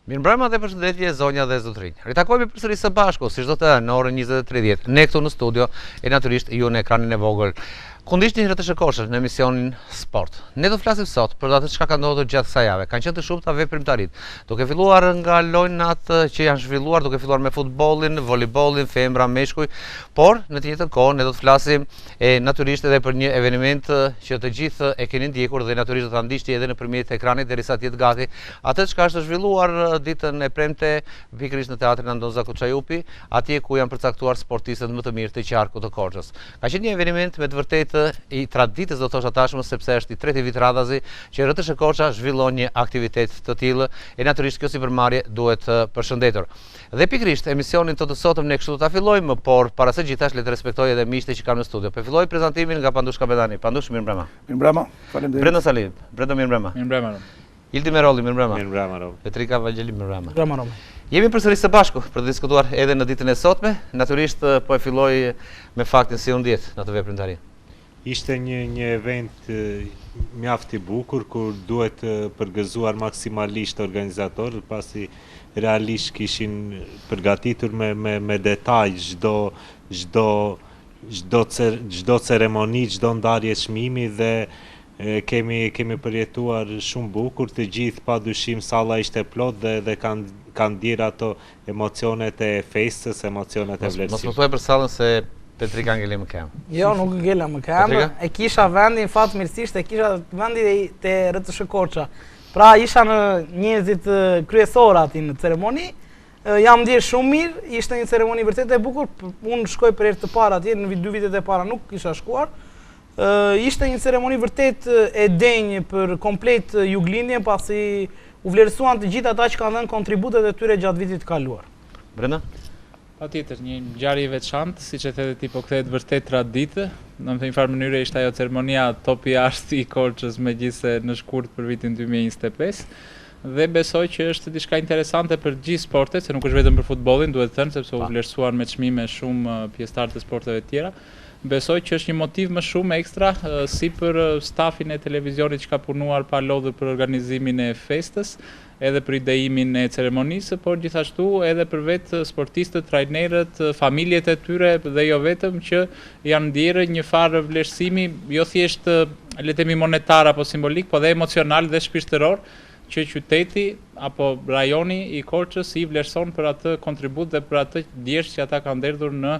Mirëmbrëma dhe përshëndetje zonja dhe zotrinj. Ritakojmë përsëri së bashku, si çdo të në orën 20:30, ne këtu në studio e natyrisht ju në ekranin e vogël. Ku ndihni Rreth Shkoshës në emisionin Sport. Ne do të flasim sot për atë çka ka ndodhur gjatë kësaj jave. Kanë qenë të shumta veprimtarit. Duke filluar nga lojnat që janë zhvilluar, duke filluar me futbollin, voleybollin, femra, meshkuj, por në të njëjtën kohë ne do të flasim natyrisht edhe për një eveniment që të gjithë e keni ndjekur dhe natyrisht do ta ndiqni edhe nëpërmjet ekranit derisa të jetë gati. Atë çka është zhvilluar ditën e premte pikërisht në teatrin Andon Zaku Çajupi, atje ku janë përcaktuar sportistët më të mirë të qarkut të Korçës. Ka qenë një eveniment me të vërtetë i traditës do thosha tashmë, sepse është i treti vit radhazi që Rreth Korça zhvillon një aktivitet të tillë e natyrisht kjo sipërmarrje duhet përshëndetur. Dhe pikërisht emisionin të sotëm ne kështu ta fillojmë, por para së gjithash le të respektoj edhe miqtë që kam në studio. Po filloj prezantimin nga Pandush Kabedani. Pandush, mirëmbrëma. Mirëmbrëma. Faleminderit. Brenda Salib, Brenda mirëmbrëma. Mirëmbrëma. Ildi Merolli, mirëmbrëma. Mirëmbrëma. Petrika Vangeli, mirëmbrëma. Mirëmbrëma. Jemi përsëri së bashku për të diskutuar edhe në ditën e sotme. Natyrisht po e filloj me faktin si u ndjet në të veprimtari. Ishte një event mjaft i bukur, kur duhet përgëzuar maksimalisht organizatorët, pasi realisht kishin përgatitur me detaj çdo ceremoni, çdo ndarje çmimi dhe kemi përjetuar shumë bukur, të gjithë padyshim salla ishte plot dhe kanë ndier ato emocionet e festës, emocionet e vlerësimit. Mos më thuaj për sallën se Petrika ngele më kam. Jo, nuk ngele më kam. E kisha vendin fatmirësisht, e kisha vendin te Rreth Korça. Pra isha në njerëzit kryesorë aty në ceremoni. Jam ndier shumë mirë, ishte një ceremoni vërtet e bukur. Unë shkoj për herë të parë atje, në 2 vitet e para nuk kisha shkuar. Ishte një ceremoni vërtet e denjë për komplet Juglindjen, pasi u vlerësuan të gjithë ata që kanë dhënë kontributet e tyre gjatë vitit të kaluar. Brenda? Patjetër, një ngjarje e veçantë, siç e thënë ti, po kthehet vërtet traditë. Në një farë mënyrë ishte ajo ceremonia top i jashtë i Korçës, megjithëse në shkurt për vitin 2025. Dhe besoj që është diçka interesante për gjithë sportet, se nuk është vetëm për futbollin, duhet të thënë, sepse u vlerësuar me çmime shumë pjesëtarë të sporteve të tjera. Besoj që është një motiv më shumë ekstra si për stafin e televizionit që ka punuar pa lodhur për organizimin e festës, edhe për ideimin e ceremonisë, por gjithashtu edhe për vetë sportistët, trajnerët, familjet e tyre dhe jo vetëm që janë ndjerë një farë vlerësimi, jo thjesht le të themi monetar apo simbolik, po dhe emocional dhe shpirtëror, që qyteti apo rajoni i Korçës i vlerëson për atë kontribut dhe për atë ndjesh që ata kanë nderdhur në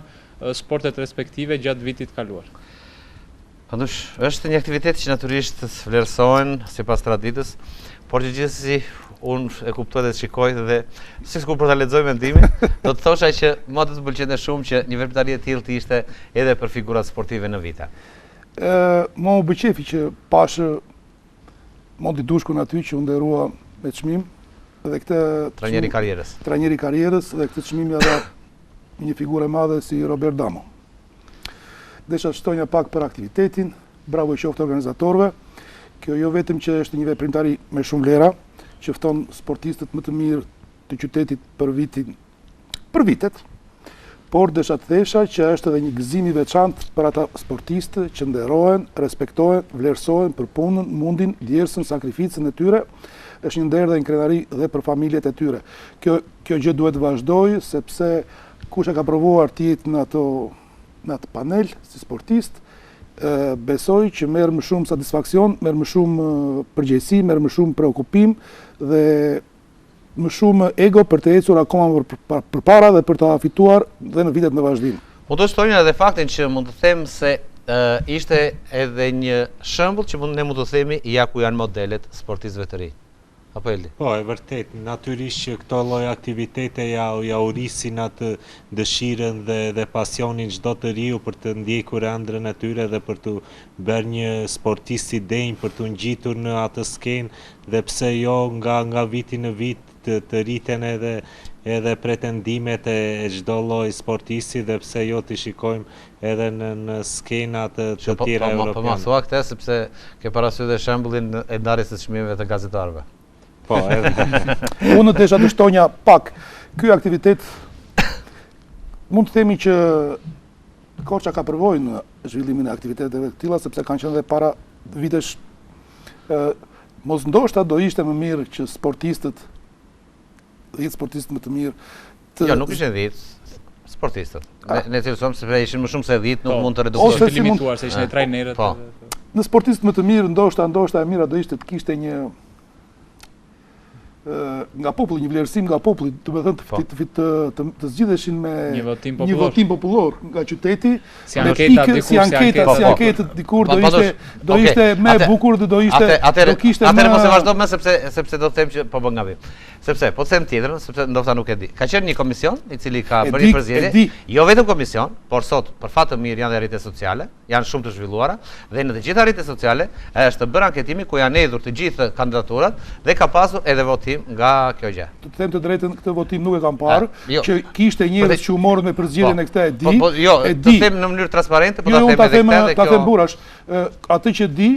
sportet respektive gjatë vitit kaluar. Pandush, është një aktivitet që natyrisht vlerësohen sipas traditës, por që gjithsesi unë e kuptoj dhe shikoj dhe sikur për ta lexoj mendimin, do të thosha që më të pëlqente shumë që një veprimtari e tillë të ishte edhe për figurat sportive në vita. Më u bëqefi që pash Mondi Dushkun aty që u nderua me çmim dhe këtë trajneri i karrierës dhe këtë çmim ja dha një figurë e madhe si Robert Damo. Desha shtonja pak për aktivitetin, bravo qoftë organizatorëve. Kjo jo vetëm që është një veprimtari me shumë vlera, që fton sportistët më të mirë të qytetit për vitet, por desha të thesha që është edhe një gëzim i veçantë për ata sportistë që nderohen, respektohen, vlerësohen për punën, mundin, djersën, sakrificën e tyre. Është një nder dhe një krenari dhe për familjet e tyre. Kjo gjë duhet vazhdojë, sepse kush e ka provuar të jetë në atë panel si sportist, besoj që merr më shumë satisfaksion, merr më shumë përgjegjësi, merr më shumë preokupim dhe më shumë ego për të ecur akoma përpara dhe për të fituar dhe në vitet në vazhdim. Po do shtojnë edhe faktin që mund të them se ishte edhe një shembull që ne mund të themi ja ku janë modelet sportistëve të rinj. Apo Eldi? Po, e vërtet, natyrisht që këto lloj aktivitete ja urisin atë dëshirën dhe pasionin çdo të riu për të ndjekur ëndrrën e tyre dhe për të bërë një sportist i denj, për të ngjitur në atë skenë dhe pse jo nga viti në vit të rriten edhe pretendimet e çdo lloj sportisti dhe pse jo të shikojmë edhe në skenat të tjera europiane. Po ma thua këtë sepse ke parasysh edhe shembullin e ndarjes së çmimeve të gazetarëve. Po, Unë desha të shtonja pak. Ky aktivitet mund të themi që Korça ka përvojë në zhvillimin e aktiviteteve të tilla, sepse kanë qenë edhe para vitesh. Mos ndoshta do ishte më mirë që sportistët 10 sportistët më të mirë. Jo, nuk ishin 10 sportistët. Ne cilësojmë se ishin më shumë se 10, nuk mund të redukohet. Ose të limituar se ishin trajnerët. Në sportistët më të mirë, ndoshta e mira do ishte të kishte një nga populli, një vlerësim nga populli, do të thënë të zgjidheshin me një votim popullor nga qyteti, si anketë dikur do ishte më e bukur, do kishte më. Atëherë mos e vazhdo më sepse do të them që po bën gabim. Sepse po them tjetrën, sepse ndoshta nuk e di. Ka qenë një komision i cili ka bërë një përzgjedhje, jo vetëm komision, por sot për fat të mirë janë dhe rrjetet sociale, janë shumë të zhvilluara dhe në të gjitha rrjetet sociale është bërë anketimi ku janë hedhur të gjithë kandidaturat dhe ka pasur edhe votim nga kjo gjë. Të them të drejtën, këtë votim nuk e kam parë, që kishte njerëz që u morën me përzgjedhjen e këtij e di. Jo, të them në mënyrë transparente, po ta them edhe këtë. Ta them burash, atë që di,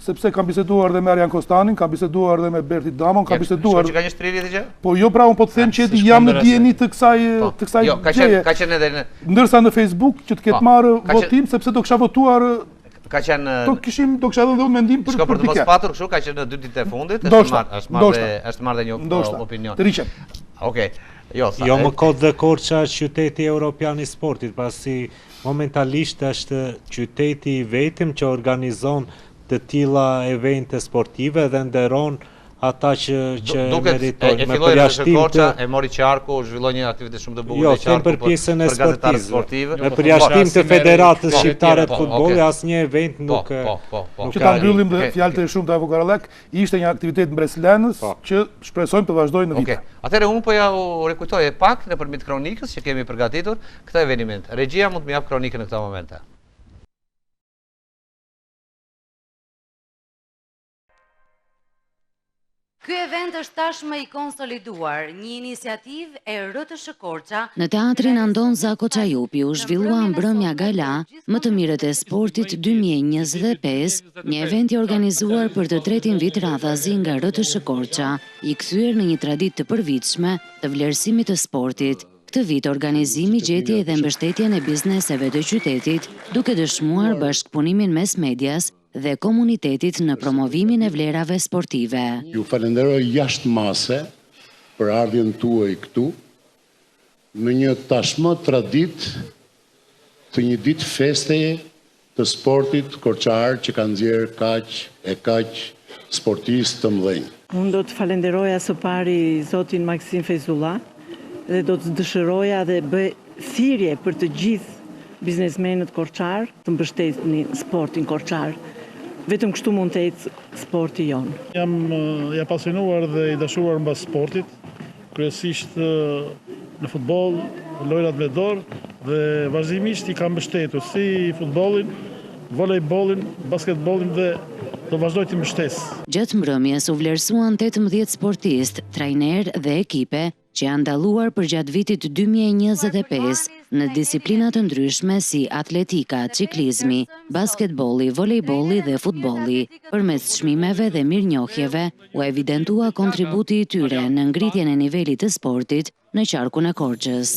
sepse kam biseduar dhe me Arjan Kostanin, kam biseduar dhe me Berti Damon, kam biseduar. Që ka një shtrirje të gjë? Po jo, pra unë po të them që jam në dijeni të kësaj gjëje. Ka qenë edhe ndërsa në Facebook që të ketë marrë votim sepse do kisha votuar. Ka qenë do kisha dhënë dhe unë mendim për për të mos patur kështu, ka qenë në 2 ditë e fundit, është marrë dhe një opinion. Të riqem. Okej. Jo më kot dhe Korça qyteti europian i sportit, pasi momentalisht është qyteti i vetëm që organizon të tilla evente sportive dhe nderon ata që meritojnë. Me përjashtim të e mori qarku, zhvilloi një aktivitet shumë të bukur të qarku për pjesën e sportive. Me përjashtim të Federatës Shqiptare të Futbollit, asnjë event nuk që ta mbyllim dhe fjalët e shumta Evo Karallak, ishte një aktivitet mbresëlënës që shpresojmë të vazhdojë në vite. Atëherë unë po ja u rikujtoj pak nëpërmjet kronikës që kemi përgatitur këtë eveniment. Regjia mund të më jap kronikën në këtë moment. Ky event është tashmë i konsoliduar, një iniciativë e RTS Korça. Në teatrin Andon Zako Çajupi u zhvillua mbrëmja gala më të mirët e sportit 2025, një event i organizuar për të tretin vit radhazi nga RTS Korça, i kthyer në një traditë të përvitshme të vlerësimit të sportit. Këtë vit organizimi gjeti edhe mbështetjen e bizneseve të qytetit, duke dëshmuar bashkëpunimin mes medias dhe komunitetit në promovimin e vlerave sportive. Ju falenderoj jashtë mase për ardhjen tuaj këtu në një tashmë traditë të një ditë festeje të sportit korçar që kanë nxjerrë kaq sportistë të mëdhenj. Unë do të falenderoja së pari zotin Maksim Fezullah dhe do të dëshiroja dhe bëj thirrje për të gjithë biznesmenët korçar të mbështesin sportin korçar. Vetëm kështu mund të ecë sporti jonë. Jam i apasionuar dhe i dashuar mbas sportit, kryesisht në futboll, lojrat me dorë dhe vazhdimisht i kam mbështetur si futbollin, volejbollin, basketbollin dhe do vazhdoj të mbështes. Gjatë mbrëmjes u vlerësuan 18 sportistë, trajner dhe ekipe që janë dalluar për gjatë vitit 2025 në disiplinat të ndryshme si atletika, ciklizmi, basketbolli, volejbolli dhe futbolli. Përmes çmimeve dhe mirënjohjeve u evidentua kontributi i tyre në ngritjen e nivelit të sportit në qarkun e Korçës.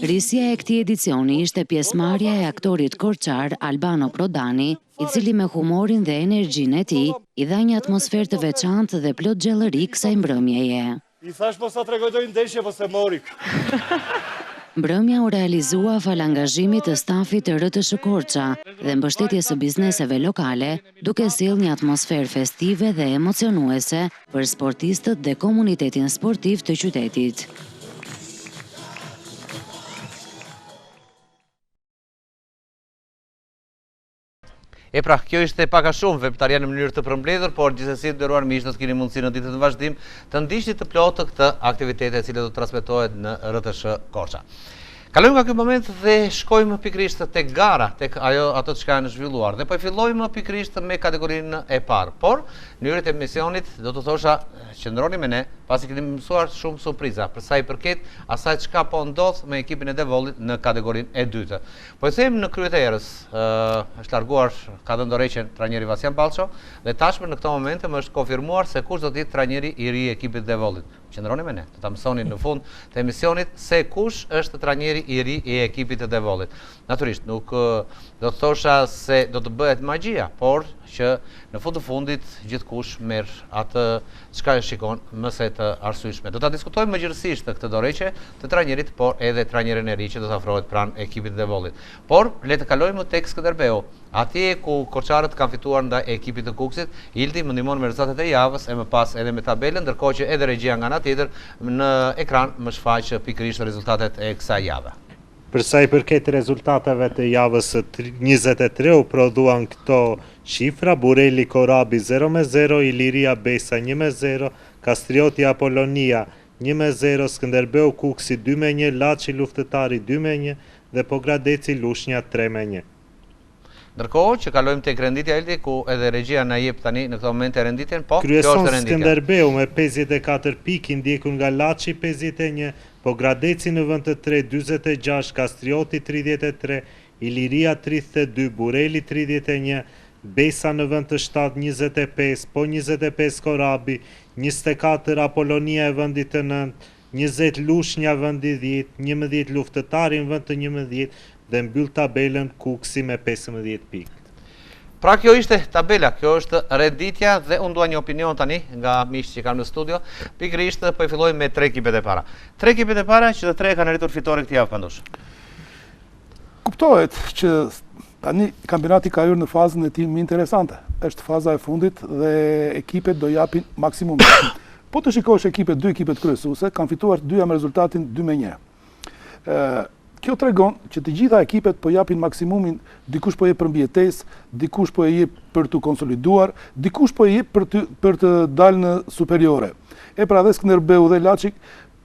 Risja e këtij edicioni ishte pjesëmarrja e aktorit korçar Albano Prodani, i cili me humorin dhe energjinë e tij i dha një atmosferë të veçantë dhe plot gjallëri kësaj mbrëmjeje. I thash po sa tregoj doj ndeshje po se mori. Mbrëmja u realizua fal angazhimit të stafit të RTS Korça dhe mbështetjes së bizneseve lokale, duke sjellë një atmosferë festive dhe emocionuese për sportistët dhe komunitetin sportiv të qytetit. E pra, kjo ishte pak a shumë veptarja në mënyrë të përmbledhur, por gjithsesi nderuar miq, do të keni mundësi në ditët në vazhdim të ndiqni të plotë këtë aktivitete e cila do të transmetohet në RTS Korça. Kalojmë nga ky moment dhe shkojmë pikërisht tek gara, tek ato që kanë zhvilluar. Dhe po fillojmë pikërisht me kategorinë e parë. Por në hyrjet e misionit do të thosha qëndroni me ne, pasi keni mësuar shumë surpriza për sa i përket asaj çka po ndodh me ekipin e Devollit në kategorinë e dytë. Po i them në krye të erës, është larguar ka dhënë dorëheqjen trajneri Vasian Ballço dhe tashmë në këtë moment më është konfirmuar se kush do të jetë trajneri i ri i ekipit Devollit. Qëndroni me ne, do ta mësoni në fund të emisionit se kush është trajneri i ri i ekipit të Devollit. Natyrisht nuk do të thosha se do të bëhet magjia, por që në fund të fundit gjithkush merr atë çka e shikon më së të arsyeshme. Do ta diskutojmë më gjithësisht këtë dorëheqje të trajnerit, por edhe trajnerin e ri që do të afrohet pranë ekipit të Vollit. Por le të kalojmë tek Skënderbeu. Atje ku korçarët kanë fituar ndaj ekipit të Kukësit, Ildi më ndihmon me rezultatet e javës e më pas edhe me tabelën, ndërkohë që edhe regjia nga ana tjetër në ekran më shfaq pikërisht rezultatet e kësaj jave. Për sa i përket rezultateve të javës 23 u prodhuan këto shifra: Bureli Korabi 0-0, Iliria Besa 1-0, Kastrioti Apollonia 1-0, Skënderbeu Kukësi 2-1, Laçi Luftëtari 2-1 dhe Pogradeci Lushnja 3-1. Ndërkohë që kalojmë tek renditja Ildi, ku edhe regjia na jep tani në këtë moment e renditjen, po kjo kryeson është renditja. Skënderbeu me 54 pikë, ndjekur nga Laçi 51, Pogradeci në vend të 3 46, Kastrioti 33, Iliria 32, Bureli 31, Besa në vend të 7 25, po 25 Korabi, 24 Apollonia e vendit të 9, 20 Lushnja vendi 10, 11 Luftëtari në vend të 11 dhe mbyll tabelën Kukësi me 15 pikë. Pra kjo ishte tabela, kjo është renditja dhe unë dua një opinion tani nga miqtë që kam në studio. Pikërisht po e fillojmë me 3 ekipet e para. 3 ekipet e para që të 3 kanë arritur fitore këtë javë Pandosh. Kuptohet që tani kampionati ka hyrë në fazën e tij më interesante. Është faza e fundit dhe ekipet do japin maksimum. Po të shikosh dy ekipet kryesuese kanë fituar dyja me rezultatin 2-1. Kjo tregon që të gjitha ekipet po japin maksimumin, dikush po jep për mbijetesë, dikush po e jep për të konsoliduar, dikush po e jep për të dalë në superiore. E pra dhe Skënderbeu dhe Laçi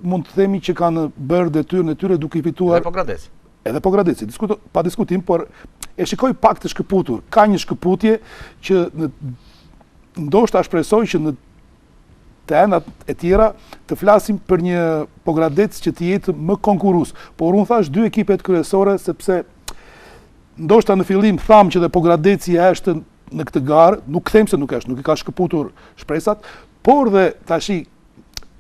mund të themi që kanë bërë detyrën e tyre duke i fituar. Edhe Pogradeci, pa diskutim, por e shikoj pak të shkëputur. Ka një shkëputje që ndoshta shpresoj që në të endat e tjera të flasim për një Pogradec që të jetë më konkurrues. Por unë thash 2 ekipet kryesore sepse ndoshta në fillim tham që dhe Pogradeci është në këtë garë, nuk them se nuk është, nuk i ka shkëputur shpresat, por dhe tashi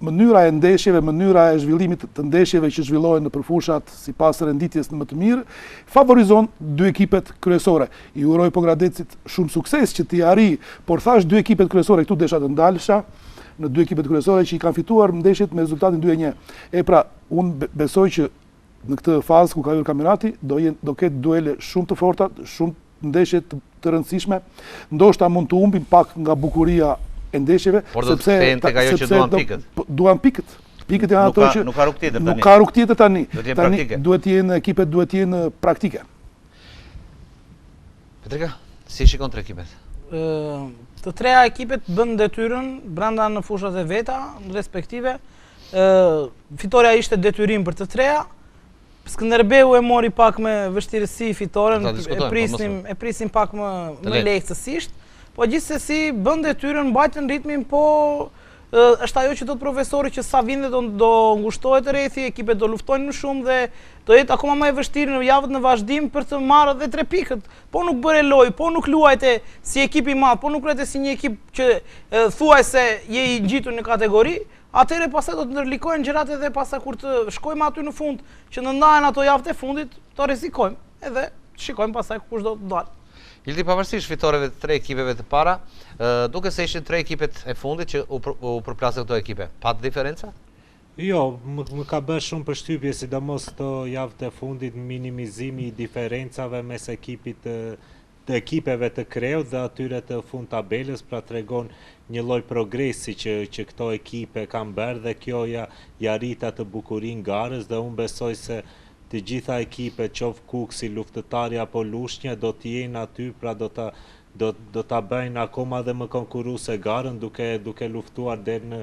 mënyra e ndeshjeve, mënyra e zhvillimit të ndeshjeve që zhvillohen në përfushat sipas renditjes në më të mirë, favorizon 2 ekipet kryesore. I uroj Pogradecit shumë sukses që t'i arrijë, por thash 2 ekipet kryesore, këtu desha të ndalësha në 2 ekipet kryesore që i kanë fituar ndeshjet me rezultatin 2-1. E pra, unë besoj që në këtë fazë ku ka hyrë kampionati do ketë duele shumë të forta, shumë ndeshje të rëndësishme. Ndoshta mund të humbin pak nga bukuria e ndeshjeve, por do të thënë tek ajo që duan pikët. Duan pikët. Pikët janë ato që nuk ka rrugë tjetër tani. Nuk ka rrugë tjetër tani. Tani duhet të jenë praktike. Petrika, si shikon 3 ekipet? Të 3 ekipet bën detyrën brenda në fushat e veta respektive. Fitoria ishte detyrim për të 3. Skënderbeu e mori pak me vështirësi fitoren, e prisnim pak më lehtësisht, po gjithsesi bën detyrën, mbajtën ritmin, po është ajo që thot profesori që sa vinde do ngushtohet rrethi, ekipet do luftojnë më shumë dhe do jetë akoma më e vështirë në javët në vazhdim për të marrë edhe 3 pikët. Po nuk bëre lojë, po nuk luajte si ekip i madh, po nuk luajte si një ekip që thuajse je i ngjitur në kategori, atëherë pastaj do të ndërlikohen gjërat edhe pastaj kur të shkojmë aty në fund, që në ndahen ato javët e fundit, të rrezikojmë edhe shikojmë pastaj kush do të dalë. Ildi, pavarësisht fitoreve të 3 ekipeve të para, duke se ishin 3 ekipet e fundit që u përplasën këto ekipe, pat diferenca? Jo, më ka bërë shumë përshtypje, sidomos këto javët e fundit, minimizimi i diferencave mes të ekipeve të kreut dhe atyre të fund tabelës, pra tregon një lloj progresi që këto ekipe kanë bërë dhe kjo ja rrit atë bukurinë garës dhe unë besoj se të gjitha ekipet, qoftë Kukësi, Luftëtari apo Lushnja, do të jenë aty, pra do ta bëjnë akoma dhe më konkurruese garën duke luftuar deri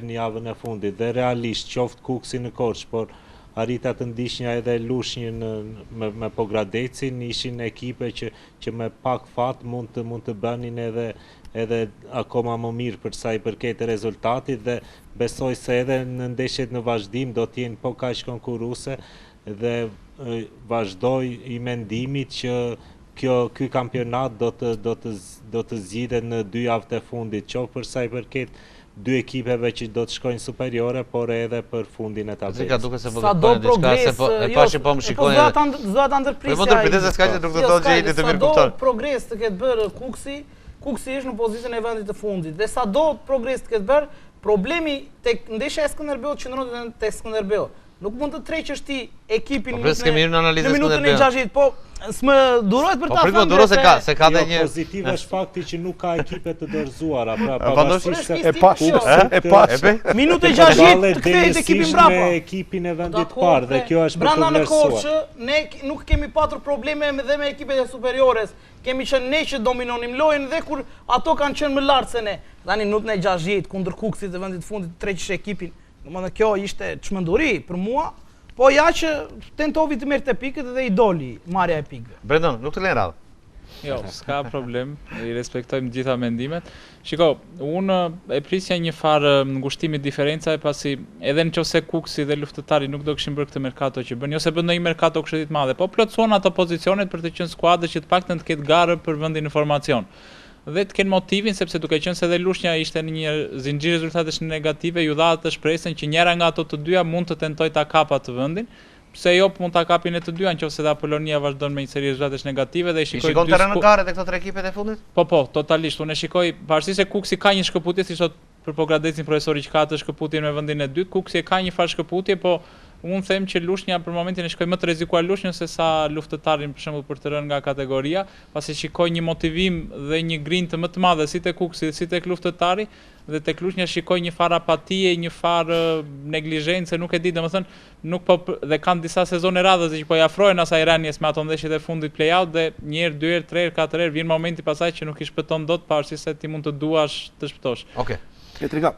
në javën e fundit. Dhe realisht, qoftë Kukësi në Korçë, por arrita të ndiqnja edhe Lushnjën me Pogradecin, ishin ekipe që me pak fat mund të bënin edhe akoma më mirë për sa i përket rezultatit dhe besoj se edhe në ndeshjet në vazhdim do të jenë po kaq konkurruese dhe vazhdoj i mendimit që ky kampionat do të zgjidhet në 2 javët e fundit, qoftë për sa i përket 2 ekipeve që do të shkojnë superiore, por edhe për fundin e tabelës. Petrika, duke se po progres, e pashi po më shikojnë. Zdo ta ndërprisja. Po ndërpritesa s'ka që nuk do të gjejë të mirë kupton. Sado progres të ketë bërë Kukësi, Kuksi është në pozicionin e vendit të fundit. Dhe sa do progres të ketë bërë, problemi tek ndeshja e Skënderbeut qëndron te Skënderbeu. Nuk mund të treqësh ti ekipin në minutën e 60, po s'më durohet për ta thënë se ka dhe një pozitiv është fakti që nuk ka ekipe të dorëzuara, pra pavarësisht minutë 60 të kthehet ekipin mbrapa. Me ekipin e vendit parë dhe kjo është për të vlerësuar. Brenda në Korçë ne nuk kemi patur probleme dhe me ekipet e superiores. Kemi qenë ne që dominonim lojën dhe kur ato kanë qenë më lart se ne. Tani minutën e 60 kundër Kuksit të vendit të fundit treqësh ekipin. Domethënë kjo ishte çmenduri për mua, po ja që tentovi të merrte pikët dhe i doli marrja e pikëve. Brendon, nuk të lën radhë. Jo, s'ka problem, i respektojmë gjitha mendimet. Shiko, unë e prisja një farë ngushtimi diferencave pasi edhe nëse Kuksi dhe luftëtari nuk do kishin bërë këtë merkato që bën, ose bën ndonjë merkato kështu të madhe, po plotëson ato pozicionet për të qenë skuadër që të paktën të ketë garë për vendin në formacion. Dhe të kenë motivin, sepse duke qenë se dhe lushnja ishte në një zinxhir rezultatesh negative, ju dha të shpresën që njëra nga ato të dyja mund të tentoj ta kapa të vendin, pse jo mund ta kapin e të dyja nëse dhe Apolonia vazhdon me një seri rezultatesh negative dhe shikon terrenin gare te këto tre ekipet e fundit? Po, totalisht. Unë shikoj, pavarësisht se Kuksi ka një shkëputje, si sot për Pogradecin profesori që ka të shkëputjen me vendin e dytë, Kuksi ka një farë shkëputje, po unë them që lushnja për momentin e shikoj më të rrezikuar lushnjën se sa luftëtarin për shembull për të rënë nga kategoria, pasi shikoj një motivim dhe një grintë më të madhe si tek Kuksi, si tek luftëtari, dhe tek lushnja shikoj një farë apatie, një farë neglizhencë, nuk e di, domethënë nuk po dhe kanë disa sezone radhës që po i afrohen asaj rënies me ato ndeshjet e fundit play-out dhe një herë, dy herë, tre herë, katër herë vjen momenti pasaj që nuk i shpëton dot pavarësisht se ti mund të duash të shpëtosh. Okej. Petrika,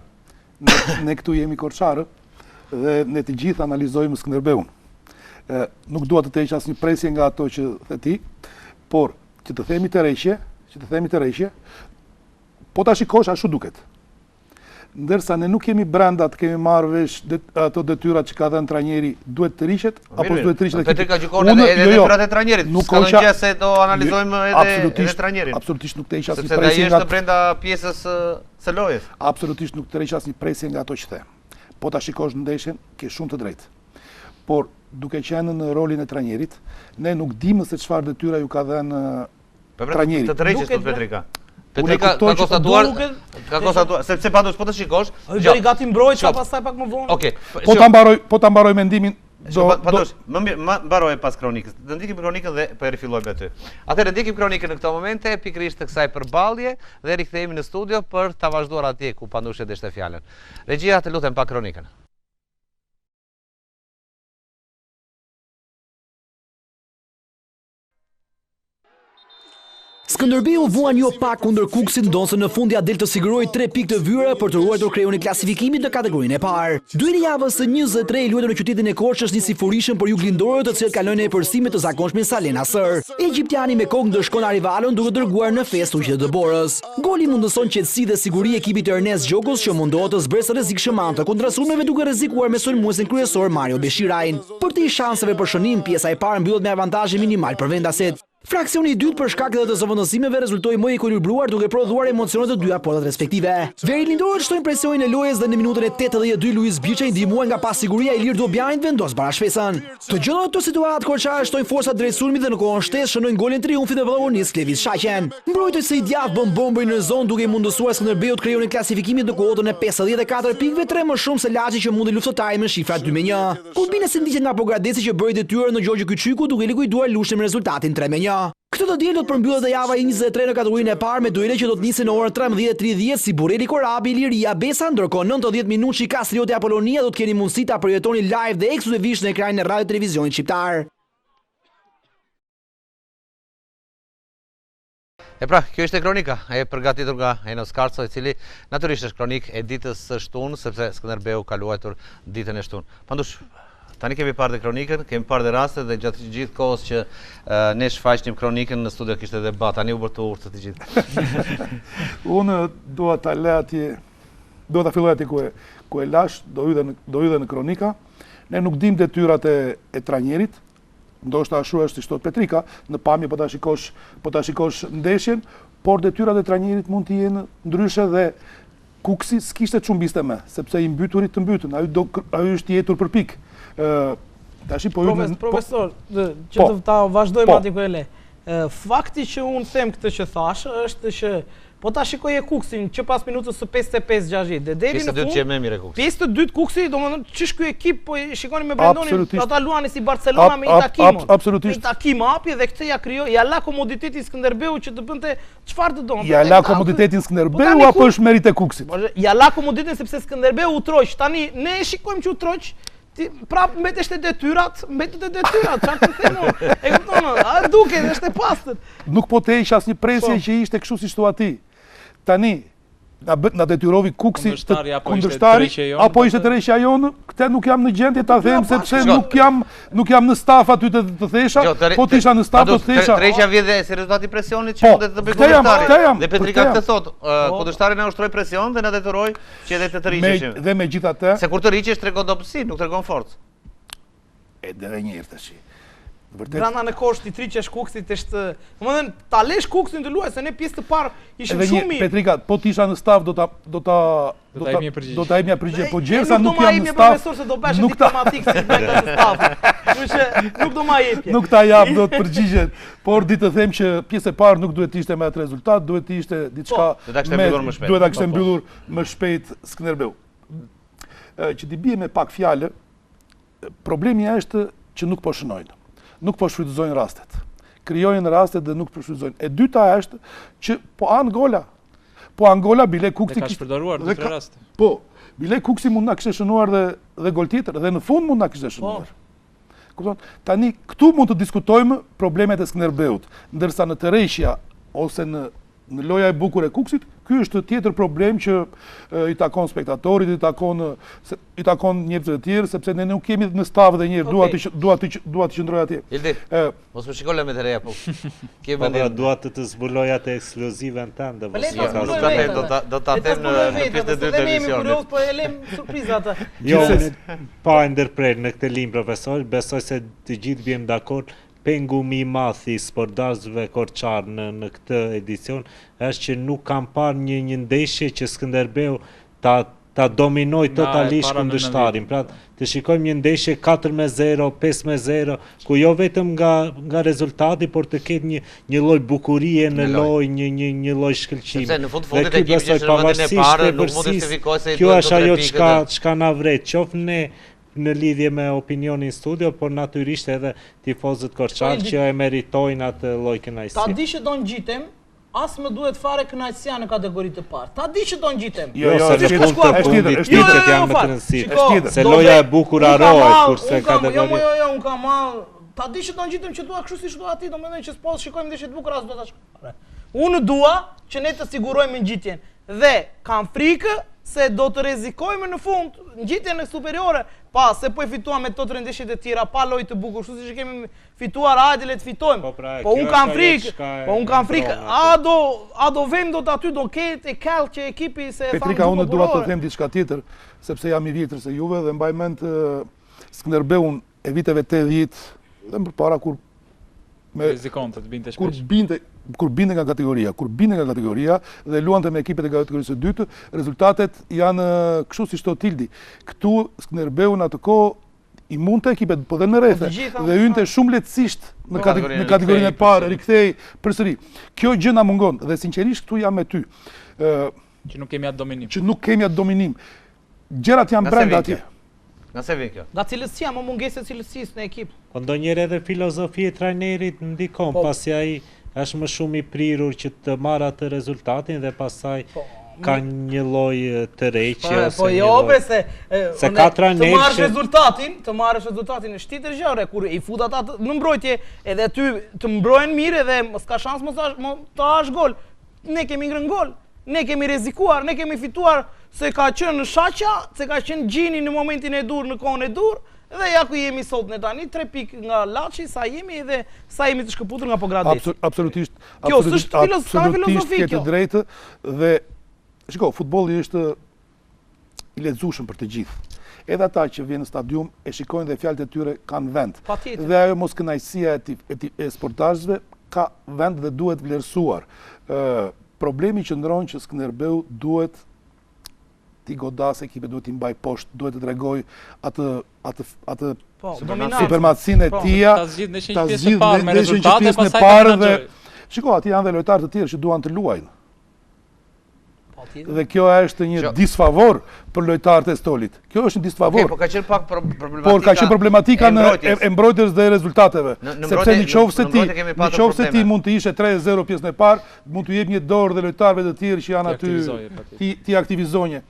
ne këtu jemi korçarë dhe ne të gjithë analizojmë Skënderbeun. Nuk dua të teq asnjë presje nga ato që the ti, por që të themi të rreshje, po ta shikosh ashtu duket. Ndërsa ne nuk kemi brenda të kemi marrë vesh ato detyrat që ka dhënë trajneri, duhet të rishet apo duhet të rishet ekipi. Petrika gjykon edhe detyrat e trajnerit. Nuk ka gjë se do analizojmë edhe trajnerin. Absolutisht nuk teq asnjë presje nga. Sepse ai është brenda pjesës së lojës. Absolutisht nuk teq asnjë presje nga ato që the. Po ta shikosh ndeshjen, ke shumë të drejtë. Por duke qenë në rolin e trajnerit, ne nuk dimë se çfarë detyra ju ka dhënë trajneri. Të drejtës tot Petrika. Petrika ka konstatuar, sepse padosh po të shikosh, do i gati mbrojtja ka pastaj pak më vonë. Okej. Po ta mbaroj mendimin. Padosh, më mbaroj pas kronikës. Do ndikim kronikën dhe po e rifillojmë aty. Atëherë ndikim kronikën në këtë moment pikërisht të kësaj përballje dhe rikthehemi në studio për ta vazhduar atje ku Pandushi deshte fjalën. Regjia, të lutem pak kronikën. Skënderbeu vuan jo pak kundër Kuksit, ndonse në fund ja del të sigurojë 3 pikë të vyra për të ruajtur kreun e klasifikimit në kategorinë e parë. Dyeri javës së 23 luajtur në qytetin e Korçës nisi furishëm për juglindorët, të cilët kalojnë në përsimet të zakonshme Salena Sër. Egjiptiani me kokë ndërshkon rivalën duke dërguar në festë Uqë të Borës. Goli mundëson qetësi dhe siguri ekipit të Ernest Gjokos që mundohet të zbresë rrezikshëm anë të kontrasulmeve duke rrezikuar me sulmuesin kryesor Mario Beshirajin. Për të shanseve për shënim, pjesa e parë mbyllet me avantazhe minimal për vendaset. Fraksioni i dytë për shkak të zëvendësimeve rezultoi më i ekuilibruar duke prodhuar emocionet të dyja portat respektive. Veri lindorët shtojnë presionin e lojës dhe në minutën e 82 Luis Birçaj ndihmuar nga pasiguria e Ilir Dobjanit vendos barashfesën. Të gjitha këto situatë korçarë shtojnë forcat drejt sulmit dhe në kohën shtesë shënojnë golin triumfit të vëllavonisë Klevis Shaqen. Mbrojtësi i djathtë bën bombën në zonë duke mundësuar Skënderbeut krijon në klasifikimin në kuotën e 54 pikëve, 3 më shumë se Laçi që mundi luftëtarin me shifra 2-1. Kulbina se ndiqet nga Pogradeci që bëri detyrën në Gjorgji Kyçyku duke likuiduar lushnjën me rezultatin 3-1. Këtë të diel do të përmbyllet dhe java e 23 në kategorinë e parë me duele që do të nisin në orën 13:30 si Bureli Korabi, Liria Besa, ndërkohë 90 minutë Kastrioti Apolonia do të keni mundësi ta përjetoni live dhe ekskluzivisht në ekranin e radio televizionit shqiptar. E pra, kjo ishte kronika e përgatitur nga Enos Karco, i cili natyrisht është kronik e ditës së shtunë, sepse Skënderbeu ka luajtur ditën e shtunë. Pandush, tani kemi parë dhe kronikën, kemi parë dhe rastet dhe gjatë gjithë kohës që ne shfaqnim kronikën në studio kishte debat, tani u bërtu urtë të gjithë. Unë dua ta filloj atje ku e lash, do hydhe në kronika. Ne nuk dim detyrat e trajnerit, ndoshta ashtu është si thot Petrika, në pamje po ta shikosh ndeshjen, por detyrat e trajnerit mund të jenë ndryshe dhe Kuksi s'kishte çumbiste më, sepse i mbyturit të mbytën, ai është jetur për pikë. Profesor, që të ta vazhdojmë aty ku e le. Fakti që unë them këtë që thashë është që Po ta shikoj e Kuksin që pas minutës së 55-60 dhe deri në 52 që e më mirë Kuksi. 52 Kuksi, domethënë ç'ish ky ekip, po shikoni me Brendonin, ata luani si Barcelona me Itakimon. Absolutisht. Itakimo hapi dhe këtë ja krijoi, ja la komoditetin Skënderbeu që të bënte çfarë të donte. Ja la komoditetin Skënderbeu apo është merit e Kuksit? Ja la komoditetin sepse Skënderbeu u troq. Tani ne shikojmë që u troq. Prap mbetesh te detyrat, çfarë të them unë? E kupton, a duket është e pastër. Nuk po të heq asnjë presje që ishte kështu si thua ti. Tani na detyrovi Kuksi kundërshtari apo ishte tërheqja jonë, këtë nuk jam në gjendje ta them sepse nuk jam në staf aty të thesha, po të isha në staf të thesha. Tërheqja vjen dhe si rezultat i presionit që mundet të bëjë kundërshtari. Dhe Petrika këtë thotë, kundërshtari na ushtroi presion dhe na detyroi që edhe të tërhiqeshim. Dhe megjithatë, se kur të rriqesh tregon dobësi, nuk tregon forcë. Edhe një herë tash. Brenda në kosht i triqesh Kuksit është, domethënë ta lesh Kuksin të luajë se ne pjesë të parë ishim shumë mirë. Petrika, po të isha në staf do ta jepja përgjigje, po gjersa nuk jam në staf. Profesor se do bësh diplomatik si bëhet në staf. Kështu nuk do ma jepje. Nuk ta jap dot përgjigjen, por di të them që pjesë e parë nuk duhet të ishte me atë rezultat, duhet të ishte diçka duhet ta kishte mbyllur më shpejt Skënderbeu. Që ti bie me pak fjalë, problemi është që nuk po shënojnë. Nuk po shfrytëzojnë rastet. Krijojnë rastet dhe nuk po shfrytëzojnë. E dyta është që po anë gola. Po anë gola bile Kuksi ka shpërdoruar 2-3 raste. Po, bile Kuksi mund na kishte shënuar dhe gol tjetër dhe në fund mund na kishte shënuar. Kupton? Tani këtu mund të diskutojmë problemet e Skënderbeut, ndërsa në tërheqja ose në loja e bukur e Kuksit, ky është tjetër problem që i takon spektatorit, i takon njerëzve të tjerë, sepse ne nuk kemi në staf dhe njerë dua të qëndroj atje. Ildi, mos më shikoj me të reja, po. Dua të zbuloj atë ekskluzive në tënde. Do ta them në pjesën e dytë të emisionit. Po e lëm surprizat. Jo, pa ndërprer në këtë lim profesor, besoj se të gjithë bjem dakord. Pengumi i madh i sportazëve korçar në këtë edicion është që nuk kam parë një ndeshje që Skënderbeu ta dominoj totalisht kundërshtarin. Pra, të shikojmë një ndeshje 4-0, 5-0, ku jo vetëm nga rezultati, por të ketë një lloj bukurie në lojë, një lloj shkëlqimi. Sepse në fundit ekipi që është në vendin e parë nuk mund të justifikojë se kjo është ajo çka na vret, qoftë ne në lidhje me opinionin studio, por natyrisht edhe tifozët korçar që e meritojnë atë lloj kënaqësie. Ta di që do ngjitem, as më duhet fare kënaqësia në kategori të parë. Ta di që do ngjitem. Jo, se në fund të fundit piqet janë më të rëndësishme. Se loja e bukur harohet kurse kategori. Jo, unë kam ta di që do ngjitem që dua kështu siç dua ti, domethënë që s'po shikojmë ndeshje të bukura as do ta shkoj. Unë dua që ne të sigurojmë ngjitjen dhe kam frikë se do të rrezikojmë në fund ngjitjen e superiore, se po e fituam me të ndeshjet e tjera pa lojë të bukur, kështu siç kemi fituar, hajde le të fitojmë. Po un kam frikë, a do vend dot aty do ketë e kallë që ekipi se e Petrika, unë dua të them diçka tjetër, sepse jam i vjetër se juve dhe mbaj mend Skënderbeun e viteve 80 dhe më përpara kur rizikonte të binte shpesh. Kur binte nga kategoria dhe luante me ekipet e kategorisë së dytë, rezultatet janë kështu siç thot Tildi. Këtu Skënderbeu në atë kohë i mundte ekipet, po dhe në rrethe, dhe hynte shumë lehtësisht në kategorinë e parë, rikthej përsëri. Kjo gjë na mungon dhe sinqerisht këtu jam me ty. Që nuk kemi atë dominim. Gjërat janë brenda atje. Nga se vjen kjo? Nga cilësia, më mungesë e cilësisë në ekip. Po ndonjëherë edhe filozofia e trajnerit ndikon, pasi ai është më shumë i prirur që të marrë atë rezultatin dhe pastaj ka një lloj tërheqje ose po jo se ka trajner të marrësh rezultatin është tjetër gjë, kur i fut ata në mbrojtje edhe ty të mbrohen mirë edhe s'ka shans mos ta hash gol. Ne kemi ngrënë gol, ne kemi rrezikuar, ne kemi fituar se ka qenë Shaqa, se ka qenë Gjini në momentin e dur, në kohën e dur, dhe ja ku jemi sot në tani, 3 pikë nga Laçi, sa jemi dhe sa jemi të shkëputur nga Pogradeci. Absolutisht filozofi kjo. Drejtë dhe shiko, futbolli është i lexueshëm për të gjithë. Edhe ata që vjen në stadium e shikojnë dhe fjalët e tyre kanë vend. Dhe ajo moskënaqësia e sportazhëve ka vend dhe duhet vlerësuar. Problemi qëndron që Skënderbeu duhet t'i godas ekipet, duhet t'i mbaj poshtë, duhet të tregoj atë supermacinë e tia, ta zgjidhë në pjesën e parë me rezultate, pastaj dhe shiko, aty janë dhe lojtarë të tjerë që duan të luajnë. Dhe kjo është një disfavor për lojtarët e Stolit. Kjo është një disfavor. Po ka qenë pak problematika. Por ka qenë problematika e mbrojtjes dhe rezultateve. Sepse nëse ti mund të ishe 3-0 pjesën e parë, mund të jep një dorë dhe lojtarëve të tjerë që janë aty ti aktivizonje.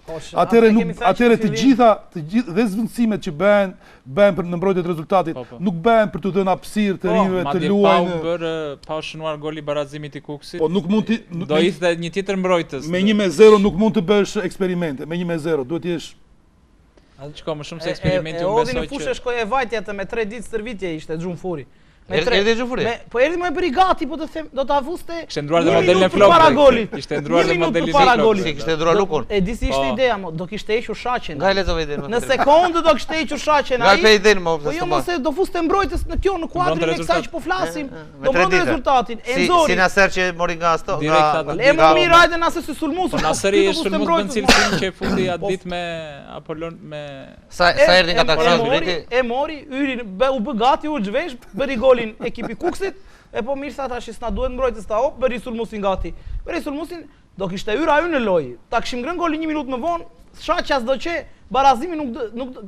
Atëherë të gjitha dhe zvendësimet që bëhen për në mbrojtje të rezultatit, nuk bëhen për të dhënë hapësirë të rinjve të luajnë. Pa shënuar goli barazimit i Kuksit. Po nuk mund të do ishte një tjetër mbrojtës. Me 1-0 nuk mund të bësh eksperimente. Me 1-0 duhet të jesh. Çka më shumë se eksperimenti unë besoj që. Në fushë shkoi e vajtja me 3 ditë stërvitje ishte Xhunfuri. Erdhi Xhunfuri? Po erdhi më brigati, po të them, do ta vuste. Kishte ndruar dhe modelin e flokut. Kishte ndruar dhe modelin e flokut. Si kishte ndruar lukun. E di si ishte ideja, do kishte hequr shaqen. Nga lezove idenë. Në sekondë do kishte hequr shaqen ai. Nga pe idenë më. Po jo mos e do fuste mbrojtës në kjo në kuadrin e kësaj që po flasim. Do bënte rezultatin. Si Naser që mori nga ato. E më mirë hajde Naser se sulmus. Naseri është sulmus bën cilësinë që futi atë ditë me Apollon me sa erdhi nga taksoni. E mori, hyri u bë gati u zhvesh, bëri golin ekipi e po mirë sa tash s'na duhet mbrojtës ta hop, bëri sulmusin gati. Bëri sulmusin, do kishte hyrë aty në lojë. Ta kishim ngrënë golin 1 minutë më vonë, shaqja s'do që barazimi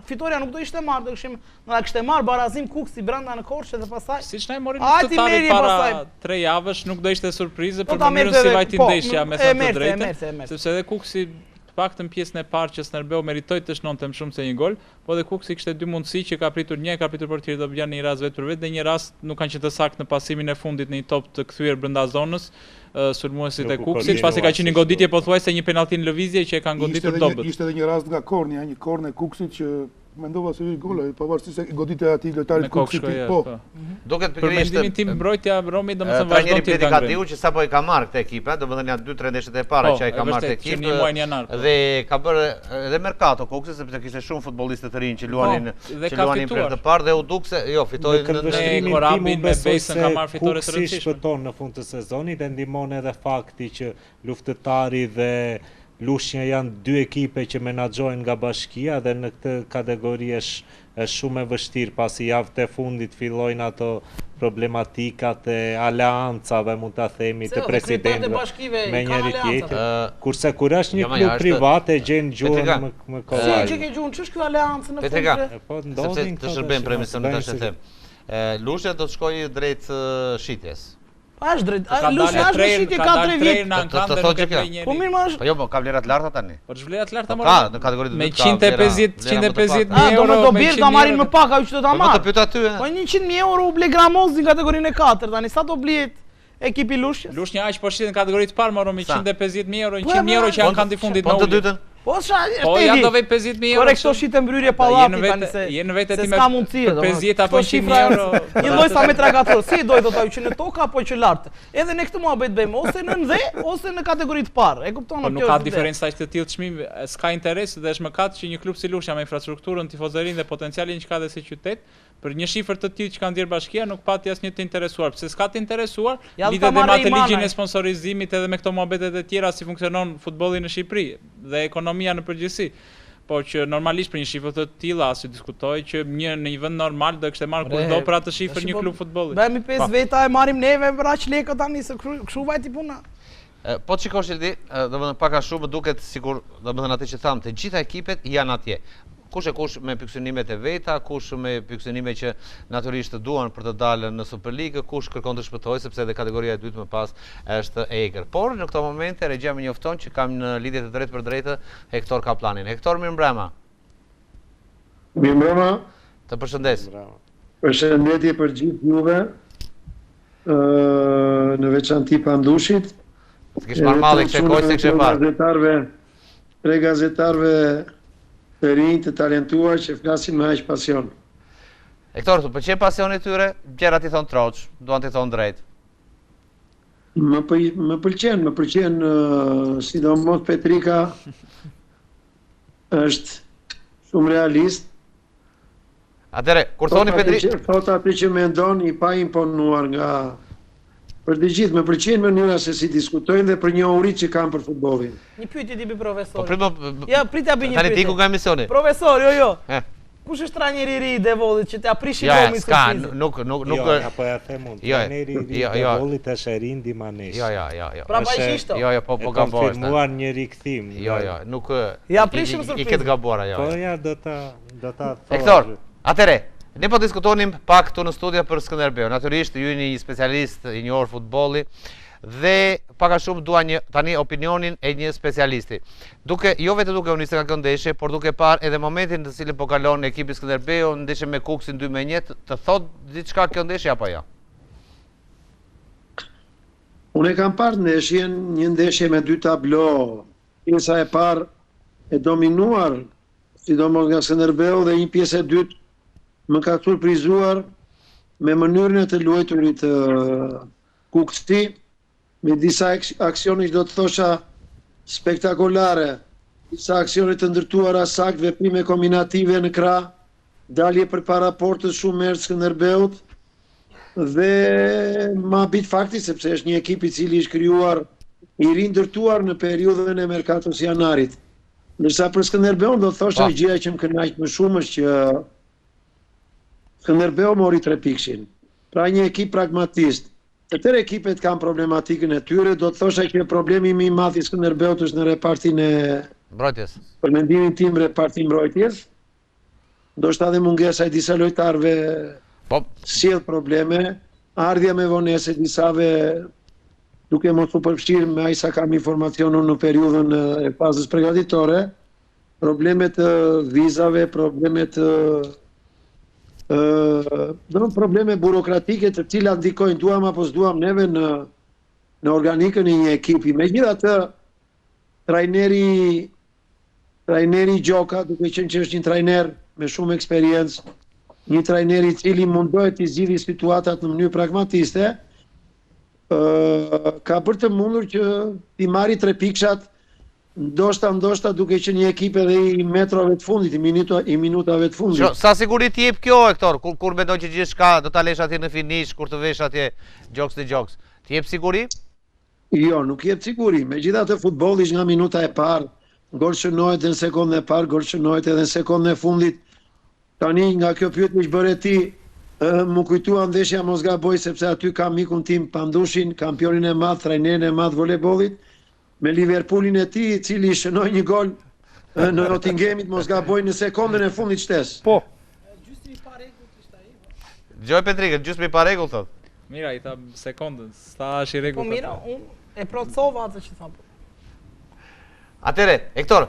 fitoria nuk do ishte marrë, do kishim na kishte marrë barazim Kuksi brenda në Korçë dhe pastaj. Siç na i morin fitotarit para 3 javësh, nuk do ishte surprizë për mënyrën si vajti ndeshja me sa të drejtën, sepse edhe Kuksi paktën pjesën e parë që Skënderbeu meritoi të shnonte më shumë se një gol, po edhe Kuksi kishte 2 mundësi që ka pritur një, ka pritur portieri Dobjan në një rast vetë për vetë dhe një rast nuk kanë qenë të saktë në pasimin e fundit në një top të kthyer brenda zonës, sulmuesit e Kuksit, pasi ka qenë një goditje pothuajse një penallti në lëvizje që e kanë goditur dobët. Ishte edhe një rast nga kornia, një kornë e Kuksit që mendova se gol, pavarësisht se goditja e atij lojtarit Kuksit, po. Duket për mendimin tim mbrojtja Romi domethënë vazhdon të ka Katiu që sapo i ka marrë këtë ekip, domethënë janë 2-3 ndeshjet e para që ai ka marrë këtë ekip dhe ka bërë edhe merkato Kuksit sepse kishte shumë futbollistë të rinj që luanin për të parë dhe u duk se jo fitoi në Korabin me Besën ka marrë fitore të rëndësishme. Shpëton në fund të sezonit dhe ndihmon edhe fakti që luftëtari dhe Lushnja janë 2 ekipe që menaxhojnë nga bashkia dhe në këtë kategori është shumë e vështirë pasi javët e fundit fillojnë ato problematikat e aleancave, mund ta themi, të presidentëve me njëri tjetrin. Kurse kur është një klub privat e gjen gjuhën më kollaj. Si që gjuhën, ç'është kjo aleancë në fund? Po ndodhin të shërbejmë për emisionin tash e them. Lushja do të shkojë drejt shitjes. Është drejt. Lusha është në shitje ka 3 vjet. Po mirë më është. Po jo, ka vlera të larta tani. Po vlera të larta më. Ka në kategori të dytë. Me 150.000 euro. Do bjerë ta marrin më pak ajo që do ta marr. Po të pyet aty. Po 100.000 euro u ble Gramozi në kategorinë e 4 tani. Sa do blihet ekipi Lushjes? Lushnja aq po shitet në kategori të parë, morëm 150.000 euro, 100.000 euro që janë kanë fundit në ulje. Po Po janë do vej 50.000 euro. Por këto shitë mbryrje pallati tani se jenë vetë ti me 50 apo 100.000 euro. Një lloj sa me tragator, si do të thotë që në tokë apo që lart. Edhe ne këtë muhabet bëjmë ose në ndhe ose në kategori të parë. E kupton apo kjo? Po nuk ka diferencë aq të tillë çmim, s'ka interes dhe është mëkat që një klub si Lushja me infrastrukturën, tifozërinë dhe potencialin që ka dhe si qytet, për një shifër të tillë që kanë dhënë bashkia nuk pati asnjë të interesuar, pse s'ka të interesuar, lidhet edhe me atë ligjin e sponsorizimit edhe me këto muhabetet e tjera si funksionon futbolli në Shqipëri dhe ekonomia në përgjithësi. Po që normalisht për një shifër të tilla si diskutoj që në një vend normal do kishte marrë kushdo për atë shifër një klub futbolli. Bëhemi 5 veta e marrim neve për aq lekë tani se kështu vajti puna. Po të shikosh ti, domethënë pak a shumë duket sikur domethënë atë që tham, të gjitha ekipet janë atje. Kush e kush me pyksënimet e veta, kush me pyksënime që natyrisht duan për të dalë në Superligë, kush kërkon të shpëtojë sepse edhe kategoria e dytë më pas është e egër. Por në këto momente regjia më njofton që kam në lidhje të drejtë për drejtë Hektor Kaplanin. Hektor, mirëmbrëma. Mirëmbrëma. Të përshëndes. Përshëndetje për gjithë juve. Në veçanti Pandushit. S'kish marrë malli kësaj kohë se kishte parë. Tre gazetarëve të rinj të talentuar që flasin me aq pasion. Hektor, të pëlqen pasioni i tyre, gjërat i thon troç, duan t'i thon drejt. Më pëlqen sidomos Petrika është shumë realist. Atëre, kur thoni Petrika, thot atë që mendon i pa imponuar nga për të gjithë, më pëlqen mënyra se si diskutojnë dhe për njohuritë që kanë për futbollin. Një pyetje ti bi profesor. Po ja pritja bëj një pyetje. Tani ti ku nga emisioni? Profesor, jo. Kush është trajneri i ri i Devollit që t'ja prishi Ja, Romi s'ka, Sërfizi? nuk... Jo, apo ja them unë, trajneri i Devollit është Erindi Manesh. Jo. Pra pa ishto? Jo, po gabosh. E konfirmuar një rikthim. Jo, nuk... Ja prishim I këtë gabuara, jo. Po ja, do ta thoj. Hektor, atere, ne po diskutonim pak këtu në studia për Skënderbeu. Natyrisht, ju një specialist i njohur futbolli, dhe paka shumë dua tani opinionin e një specialisti. Jo vetë duke unisë ka kjo ndeshje, por duke parë edhe momentin të cilin po kalon ekipi Skënderbeu, ndeshje me Kuksin 2-1, të thot diçka kjo ndeshje apo jo? Unë e kam parë ndeshjen, një ndeshje me 2 tablo. Pjesa e parë e dominuar, sidomos nga Skënderbeu, dhe një pjesë e dytë më ka surprizuar me mënyrën e të luajturit Kuksit, me disa aksione që do të thosha spektakolare, disa aksione të ndërtuara sakt, veprime kombinative në krah, dalje përpara portës shumë merë Skënderbeut, dhe ma bit fakti sepse është një ekip i cili është krijuar i rindërtuar në periudhën e merkatos janarit. Ndërsa për Skënderbeun do të thosha gjëja që më kënaq më shumë është që Skënderbeu mori 3 pikshin. Pra një ekip pragmatist. Të tërë ekipet kanë problematikën e tyre, do të thosha që problemi më i madh i Skënderbeut është në repartin e mbrojtjes. Për mendimin tim reparti mbrojtjes. Ndoshta edhe mungesa e disa lojtarëve sjell probleme, ardhja me vonese disave duke mos u përfshirë me aq sa kam informacion në periudhën e fazës përgatitore, problemet të vizave, problemet probleme burokratike të cilat ndikojnë duam apo s'duam neve në organikën e një ekipi. Megjithatë, trajneri Gjoka, duke qenë që është një trajner me shumë eksperiencë, një trajner i cili mundohet të zgjidhë situatat në mënyrë pragmatiste, ka për të mundur që t'i marri 3 pikshat, ndoshta duke që një ekip edhe i metrove të fundit, i minutave të fundit. Sa siguri t'jep kjo, Hektor, kur mendoj që gjithçka do ta lesh atje në finish, kur të vesh atje gjoks, t'jep siguri? Jo, nuk jep siguri. Megjithatë futbolli nga minuta e parë, gol shënohet edhe në sekondën e parë, gol shënohet edhe në sekondën e fundit. Tani nga kjo pyetje që bëre ti, më kujtua ndeshja mos gaboj sepse aty kam mikun tim Pandushin, kampionin e madh, trajnerin e madh voleybollit, me Liverpoolin e tij, i cili shënoi një gol në Nottinghamit mos gaboj në sekondën e fundit shtesë. Po. Gjysmi pa rregull ishte ai. Gjoj Petrikët, gjysmi pa rregull thot. Mira, i tha sekondën, sta është i rregull. Po mira, unë e plotësova atë që thamë. Atere, Hektor,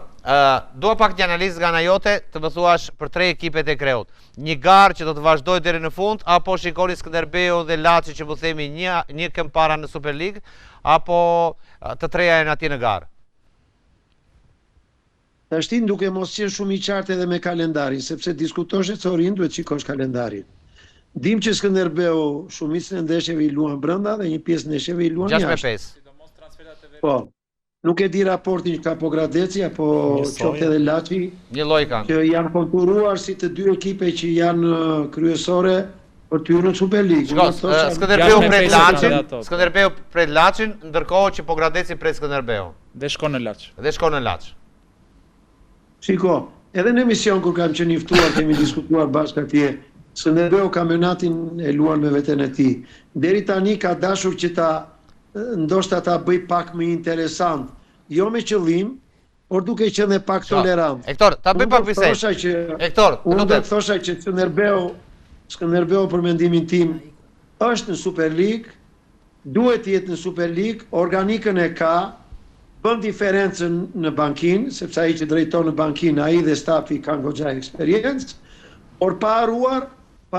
dua pak një analizë nga ana jote të më thuash për 3 ekipet e Kreut. Një garë që do të vazhdojë deri në fund, apo shikoni Skënderbeu dhe Laçi që po themi një këm para në Super League, apo të treja janë atje në garë? Tashtin duke mos qenë shumë i qartë edhe me kalendarin, sepse diskutoshe se orin duhet shikosh kalendarin. Dim që Skënderbeu shumicën e ndeshjeve i luan brenda dhe një pjesë ndeshjeve i luan jashtë. 6-5. Po. Nuk e di raportin që ka po Gradeci apo qoftë edhe Laçi. Një lloj kanë. Që janë konturuar si të 2 ekipe që janë kryesore për të hyrë në Super League. Skënderbeu pret Laçin, ndërkohë që po Gradeci pret Skënderbeu. Dhe shkon në Laç. Shiko, edhe në emision kur kam qenë i ftuar kemi diskutuar bashkë atje. Skënderbeu kampionatin e luan me veten e tij. Deri tani ka dashur që ndoshta ta bëj pak më interesant, jo me qëllim, por duke qenë pak tolerant. Hektor, ta bëj pak bisedë. Hektor, unë do të thosha që Skënderbeu për mendimin tim është në Super League, duhet të jetë në Super League, organikën e ka, bën diferencën në bankinë, sepse ai që drejton në bankinë, ai dhe stafi kanë goxha eksperiencë, por pa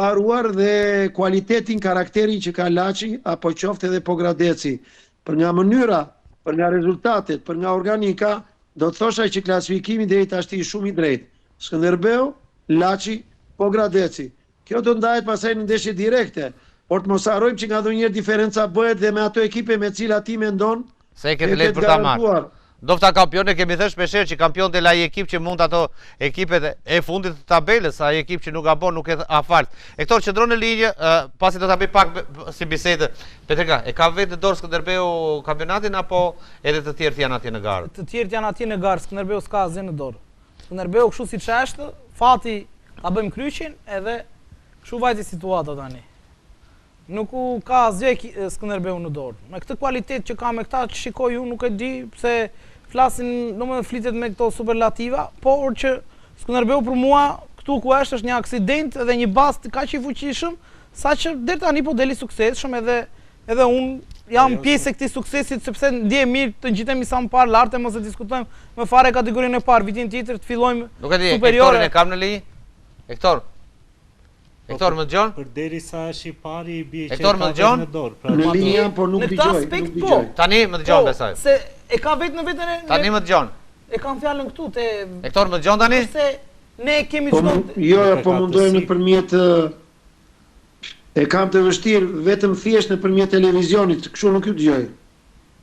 haruar dhe kualitetin, karakterin që ka Laçi apo qoftë edhe po Gradeci. Për nga mënyra, për nga rezultatet, për nga organika, do të thosha që klasifikimi deri tashti shumë i drejtë. Skënderbeu, Laçi, po Gradeci. Kjo do ndahet pastaj në ndeshje direkte, por të mos harrojmë që nga ndonjëherë diferenca bëhet dhe me ato ekipe me cilat ti mendon se e ke lehtë për ta marrë. Dofta kampione kemi thënë shpeshherë që kampion del ai ekip që mund ato ekipet e fundit të tabelës, ai ekip që nuk gabon, nuk e afalt. Hektor qëndron në linjë, pasi do ta bëj pak si bisedë. Petrika, e ka vetë në dorë Skënderbeu kampionatin apo edhe të tjerët janë atje në garë? Të tjerët janë atje në garë, Skënderbeu s'ka asgjë në dorë. Skënderbeu kështu siç është, fati ta bëjmë kryqin edhe kështu vajti situata tani. Nuk u ka asgjë Skënderbeu në dorë. Me këtë kualitet që ka me këta që shikoj unë nuk e di pse flasin, domethënë flitet me këto superlativa, por që Skënderbeu për mua këtu ku është një aksident dhe një bast kaq i fuqishëm, saqë deri tani po deli suksesshëm edhe unë jam pjesë e këtij suksesit sepse ndjej mirë të ngjitemi sa më parë lart e mos e diskutojmë më fare kategorinë e parë, vitin tjetër të fillojmë superiore. Nuk e di, Hektorin e kam në linjë? Hektor më dëgjon? Përderisa është i pari i bie që Hektor më dëgjon? Në linjë por nuk dëgjoj. Në këtë aspekt po. Tani më dëgjon besoj. Se e ka vetë në veten e. Tani më dëgjon. E kam fjalën këtu te. Hektor më dëgjon tani? Se ne kemi çdo. Jo, po mundojmë nëpërmjet e kam të vështirë vetëm thjesht nëpërmjet televizionit, kështu nuk ju dëgjoj.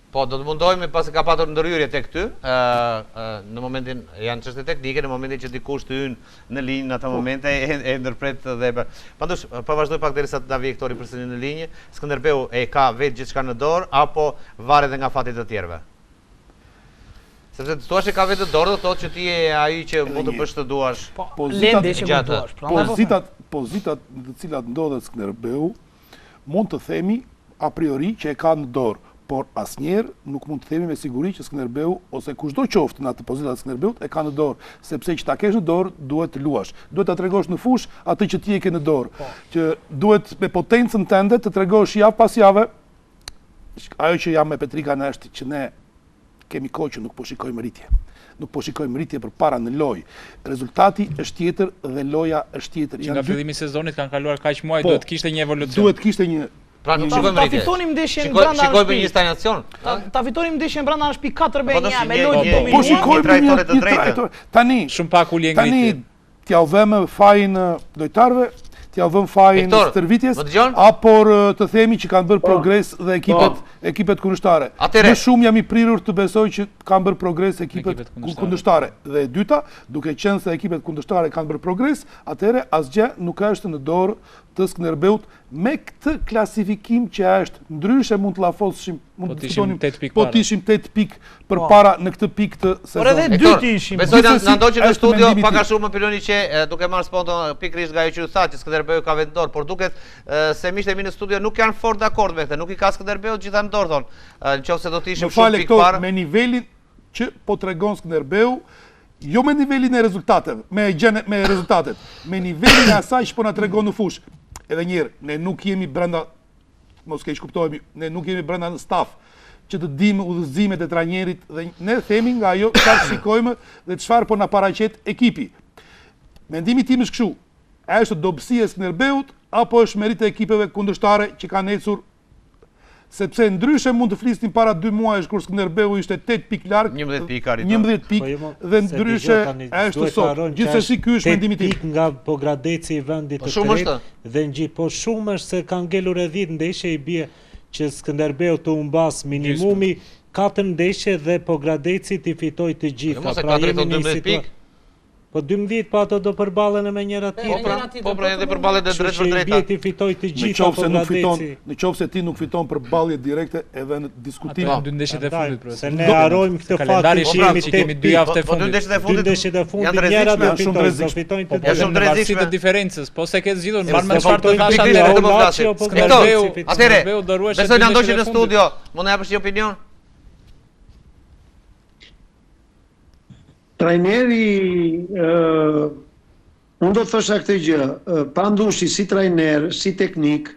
Po, do të mundohemi pasi ka patur ndërhyrje tek ty, në momentin, janë çështje teknike, në momentin që dikush të hynë në linjë në ato momente, e ndërpret dhe... Pandosh, po vazhdoj pak derisa të vi Hektori përsëri në linjë, Skënderbeu e ka vetë gjithçka në dorë, apo varet edhe nga fati të tjerëve? Sepse të thua që ka vetë në dorë, do thotë që ti je ai që mund të bësh të duash. Pozitat në të cilat ndodhet Skënderbeu, mund të themi a priori që e ka në dorë. Por asnjëherë nuk mund të themi me siguri që Skënderbeu ose kushdo qoftë në atë pozitë të Skënderbeut e ka në dorë, sepse që ta kesh në dorë duhet të luash. Duhet ta tregosh në fushë atë që ti e ke në dorë, që duhet me potencën tënde të tregosh javë pas jave. Ajo që jam me Petrikan është që ne kemi kohë që nuk po shikojmë rritje. Nuk po shikojmë rritje përpara në lojë. Rezultati është tjetër dhe loja është tjetër. Që nga fillimi i sezonit kanë kaluar kaq muaj, duhet kishte një evolucion. Duhet kishte një. Pra nuk shikojmë rritje. Ta fitonim ndeshjen brenda. Shikojmë një stagnacion. Ta fitonim ndeshjen brenda në shtëpi 4-1 me lojë të dominuar. Po shikojmë një trajtor. Tani shumë pak ulje ngritje. Tani t'ja u vëmë fajin lojtarëve, t'ja u vëmë fajin stërvitjes, apo të themi që kanë bërë progres dhe ekipet kundërshtare. Më shumë jam i prirur të besoj që kanë bërë progres ekipet kundërshtare. Dhe e dyta, duke qenë se ekipet kundërshtare kanë bërë progres, atëherë asgjë nuk është në dorë të Skënderbeut me këtë klasifikim që është ndryshe mund të llafoshim, mund të fitonim po të ishim 8 pikë përpara në këtë pikë të sezonit. Por edhe 2 ishim. Besoj na ndoqën në studio pak a shumë opinioni që duke marrë sponto pikërisht nga ajo që u tha që Skënderbeu ka vetë dorë, por duket se miqtë e mi në studio nuk janë fort dakord me këtë, nuk i ka Skënderbeu gjithë në dorë thon. Nëse do të ishim shumë pikë para me nivelin që po tregon Skënderbeu, jo me nivelin e rezultateve, me rezultatet, me nivelin e asaj që po na tregon në fushë. Edhe njërë, ne nuk jemi brenda, mos keq kuptohemi, ne nuk jemi brenda në staf që të dimë udhëzimet e trajnerit dhe ne themi nga ajo çfarë shikojmë dhe çfarë po na paraqet ekipi. Mendimi tim është kështu, a është dobësia e Skënderbeut apo është merit e ekipeve kundërshtare që kanë ecur, sepse ndryshe mund të flisnim para 2 muajsh kur Skënderbeu ishte 8 pikë larg, 11 pikë, dhe ndryshe është sot. Gjithsesi ky është mendimi tim. Pikë nga Pogradeci i vendit të tretë dhe ngjit, po shumë është se kanë ngelur edhe 10 ndeshje, i bie që Skënderbeu të humbas minimumi 4 ndeshje dhe Pogradeci të fitoj të gjitha. Pra jemi në situatë. Po 12 pa ato do përballen me njëra tjetër. Po pra edhe përballet e drejtë për drejtë. Ti fitoj të gjitha Pogradeci. Nëse ti nuk fiton përballje direkte edhe në diskutim. Dy ndeshjet e fundit pra. Se ne harrojmë këtë fakt që kemi 2 javë të fundit. Po dy ndeshjet e fundit. Dy ndeshjet e fundit njëra do fitojnë të gjitha. Shumë rrezik të diferencës, po se ke zgjidhur mban me çfarë të thash atë. Skënderbeu, atëre. Besoj na ndoqën në studio, mund na japësh një opinion? Trajneri, unë do të thosha këtë gjë, pandushi si trajner, si teknik,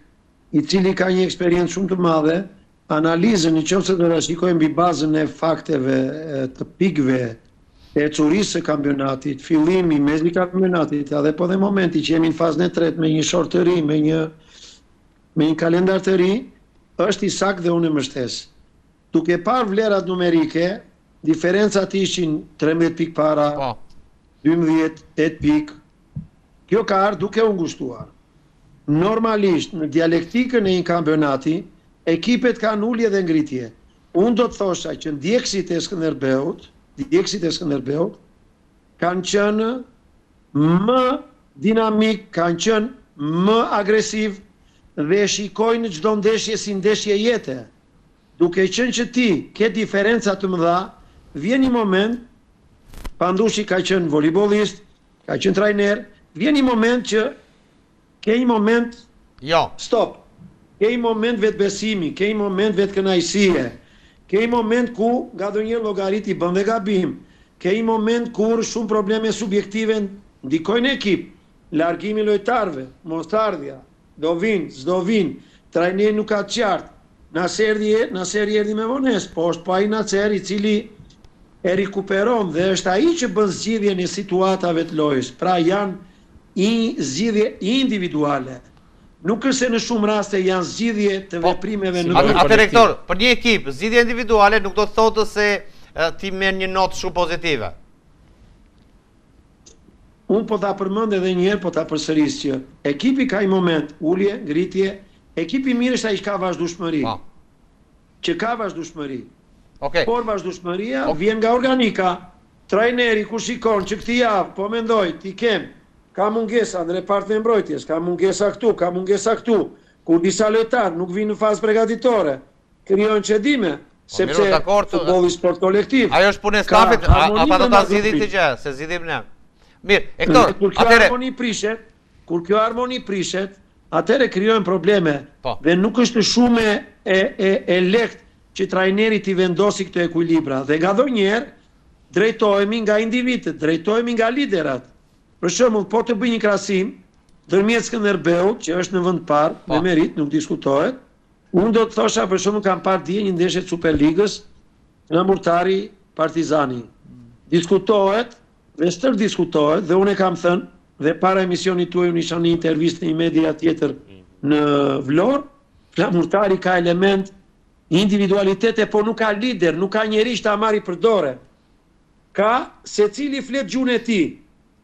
i cili ka një eksperiencë shumë të madhe, analizën i qoftë se do ta shikojmë mbi bazën e fakteve, të pikëve, e ecurisë së kampionatit, fillimi, mezi i kampionatit, edhe po dhe momenti që jemi në fazën e tretë me një short të ri, me një kalendar të ri, është i saktë dhe unë e mbështes. Duke parë vlerat numerike, diferencat ishin 13 pikë para, 12, 8 pikë. Kjo ka ardhur duke u ngushtuar. Normalisht, në dialektikën e një kampionati, ekipet kanë ulje dhe ngritje. Unë do të thosha që ndjekësit e Skënderbeut kanë qenë më dinamik, kanë qenë më agresiv dhe shikojnë çdo ndeshje si ndeshje jete. Duke qenë që ti ke diferenca të mëdha, vjen një moment, pandushi ka qenë volejbolist, ka qenë trajner, vjen një moment që ke një moment Jo. Stop. Ke një moment vetbesimi, ke një moment vetkënaqësie, ke një moment ku nga ndonjë llogarit i bën dhe gabim, ke një moment kur shumë probleme subjektive ndikojnë ekip, largimi lojtarëve, mosardhja, do vinë, s'do vinë, trajneri nuk ka të qartë. Naseri erdhi me vonesë, po është pa i Nacer i cili e rikuperon dhe është ai që bën zgjidhjen e situatave të lojës. Pra janë zgjidhje individuale. Nuk është se në shumë raste janë zgjidhje të veprimeve në lojë. Atë rektor, për një ekip, zgjidhje individuale nuk do të thotë se ti merr një notë shumë pozitive. Unë po ta përmend edhe një herë, po ta përsëris që ekipi ka një moment ulje, ngritje, ekipi mirë është ai që ka vazhdueshmëri. Që ka vazhdueshmëri. Por vazhdueshmëria vjen nga organika. Trajneri ku shikon që këtë javë po mendoj ti ka mungesa në repartin e mbrojtjes, ka mungesa këtu, kur disa lojtarë nuk vinë në fazë përgatitore, krijojnë çedime, sepse futbolli sport kolektiv. Ajo është punë e stafit, ata do ta zgjidhin këtë gjë, se zgjidhim ne. Mirë, Hektor, kur kjo harmoni prishet, atëre krijojnë probleme dhe nuk është shumë e lehtë që trajneri t'i vendosi këto ekuilibra. Dhe nga ndonjëherë drejtohemi nga individët, drejtohemi nga liderat. Për shembull, po të bëj një krahasim ndërmjet Skënderbeut, që është në vend parë, me merit, nuk diskutohet. Unë do të thosha për shembull kam parë dje një ndeshje të Superligës nga Murtari Partizani. Diskutohet, dhe stër diskutohet, dhe unë e kam thënë, dhe para emisionit tuaj unë isha në intervistë në një media tjetër në Vlorë, Murtari ka element individualitete, po nuk ka lider, nuk ka njeri që ta marri përdore. Ka secili flet gjuhën e tij.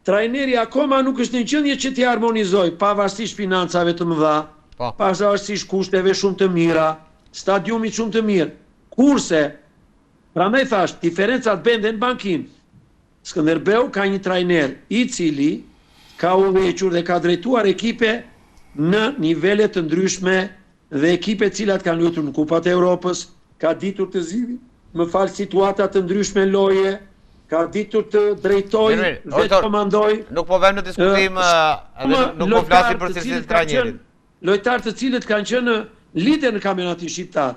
Trajneri akoma nuk është në qendje që t'i harmonizoj, pavarësisht financave të mëdha, pavarësisht kushteve shumë të mira, stadiumit shumë të mirë. Kurse, prandaj thash, diferencat bende në bankin. Skënderbeu ka një trajner i cili ka udhëhequr dhe ka drejtuar ekipe në nivele të ndryshme dhe ekipe cilat kanë luajtur në Kupat e Europës, ka ditur të zgjidhë, situata të ndryshme loje, ka ditur të drejtoj dhe të komandoj. Nuk po vëmë në diskutim, nuk po flasim për cilësitë e trajnerit. Lojtarë të cilët kanë qenë lider në kampionatin shqiptar.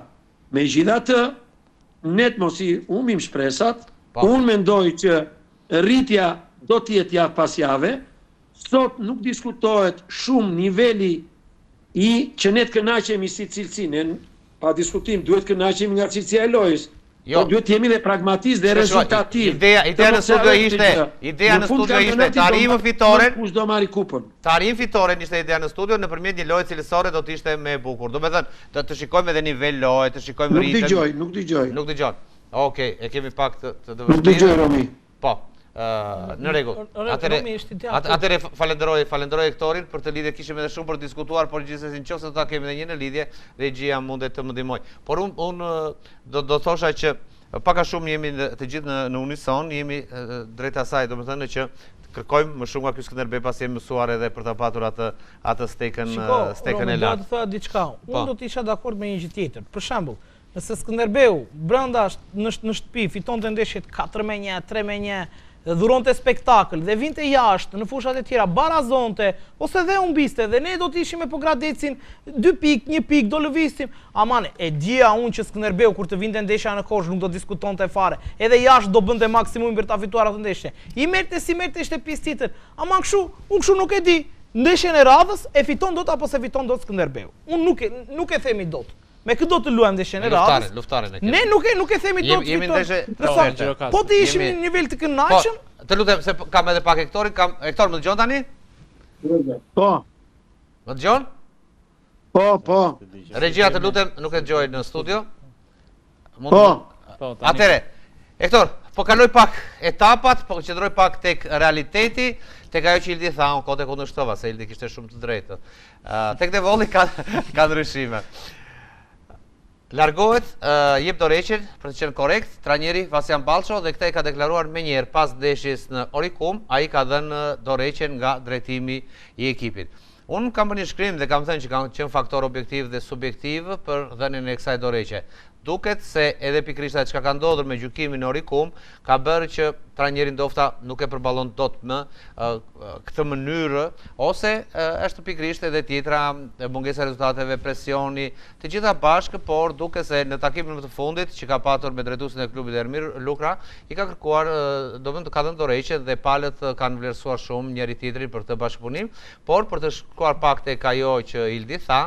Megjithatë, ne mos i humbim shpresat. Unë mendoj që rritja do të jetë javë pas jave. Sot nuk diskutohet shumë niveli i që ne të kënaqemi si cilësi. Pa diskutim, duhet kënaqemi nga cilësia e lojës. Po duhet jemi dhe pragmatist dhe rezultativ. Ideja në studio ishte të arrijmë fitoren. Kush do marri kupën? Të arrijmë fitoren ishte ideja në studio, nëpërmjet një loje cilësore do të ishte më e bukur. Do të thënë, të shikojmë edhe nivel loje, të shikojmë ritëm. Nuk dëgjoj. Nuk dëgjon. Okej, e kemi pak të vështirë. Nuk dëgjoj, Romi. Po. Në rregull. Atëre falenderoj Hektorin për të lidhje, kishim edhe shumë për të diskutuar, por gjithsesi nëse do ta kemi edhe një në lidhje, regjia mundet të më ndihmoj. Por unë do thosha që pak a shumë jemi të gjithë në unison, jemi drejt asaj, domethënë që kërkojmë më shumë nga ky Skënderbeu pasi jemi mësuar edhe për ta patur atë stekën e lartë. Do të thoya diçka. Unë do të isha dakord me një gjë tjetër. Për shembull, nëse Skënderbeu brenda në shtëpi fitonte ndeshjet 4-1, 3-1, dhuronte spektakël dhe vinte jashtë në fushat e tjera, barazonte ose dhe humbiste dhe ne do të ishim me po gradecin 2 pikë, 1 pikë, do lëvisim. Aman, e dija unë që Skënderbeu kur të vinte ndeshja në kosh nuk do diskutonte fare. Edhe jashtë do bënte maksimum për ta fituar atë ndeshje. I merrte si merrte ishte pjesë tjetër. Aman kështu nuk e di. Ndeshjen e radhës e fiton dot apo se fiton dot Skënderbeu. Unë nuk e themi dot. Me këtë do të luajmë ndeshjen e radhës. Ne nuk e themi dot fiton. Po të ishim në nivel të kënaqshëm. Të lutem se kam edhe pak Hektorin, Hektor më dëgjon tani? Po. Më dëgjon? Po. Regjia të lutem, nuk e dëgjoj në studio. Po. Atëre, Hektor, po kaloj pak etapat, po qëndroj pak tek realiteti, tek ajo që Ildi tha, unë kote kundërshtova, se Ildi kishte shumë të drejtë. Tek Devolli ka ndryshime. Largohet, jep dorëheqjen për të qenë korrekt, trajneri Vasian Ballço dhe këtë e ka deklaruar menjëherë pas ndeshjes në Orikum, ai ka dhënë dorëheqjen nga drejtimi i ekipit. Unë kam bërë një shkrim dhe kam thënë që kanë qenë faktor objektiv dhe subjektiv për dhënien e kësaj dorëheqje. duket se edhe pikërisht ajo çka ka ndodhur me gjykimin Orikum ka bërë që trajneri ndoshta nuk e përballon dot më këtë mënyrë, ose është pikërisht edhe tjetra mungesa e rezultateve, presioni, të gjitha bashkë, por duket se në takimin të fundit që ka patur me drejtuesin e klubit Ermir Lukra, i ka kërkuar, ka dhënë dorëheqje dhe palët kanë vlerësuar shumë njëri tjetrin për këtë bashkëpunim, por për të shkuar pak tek ajo që Ildi tha,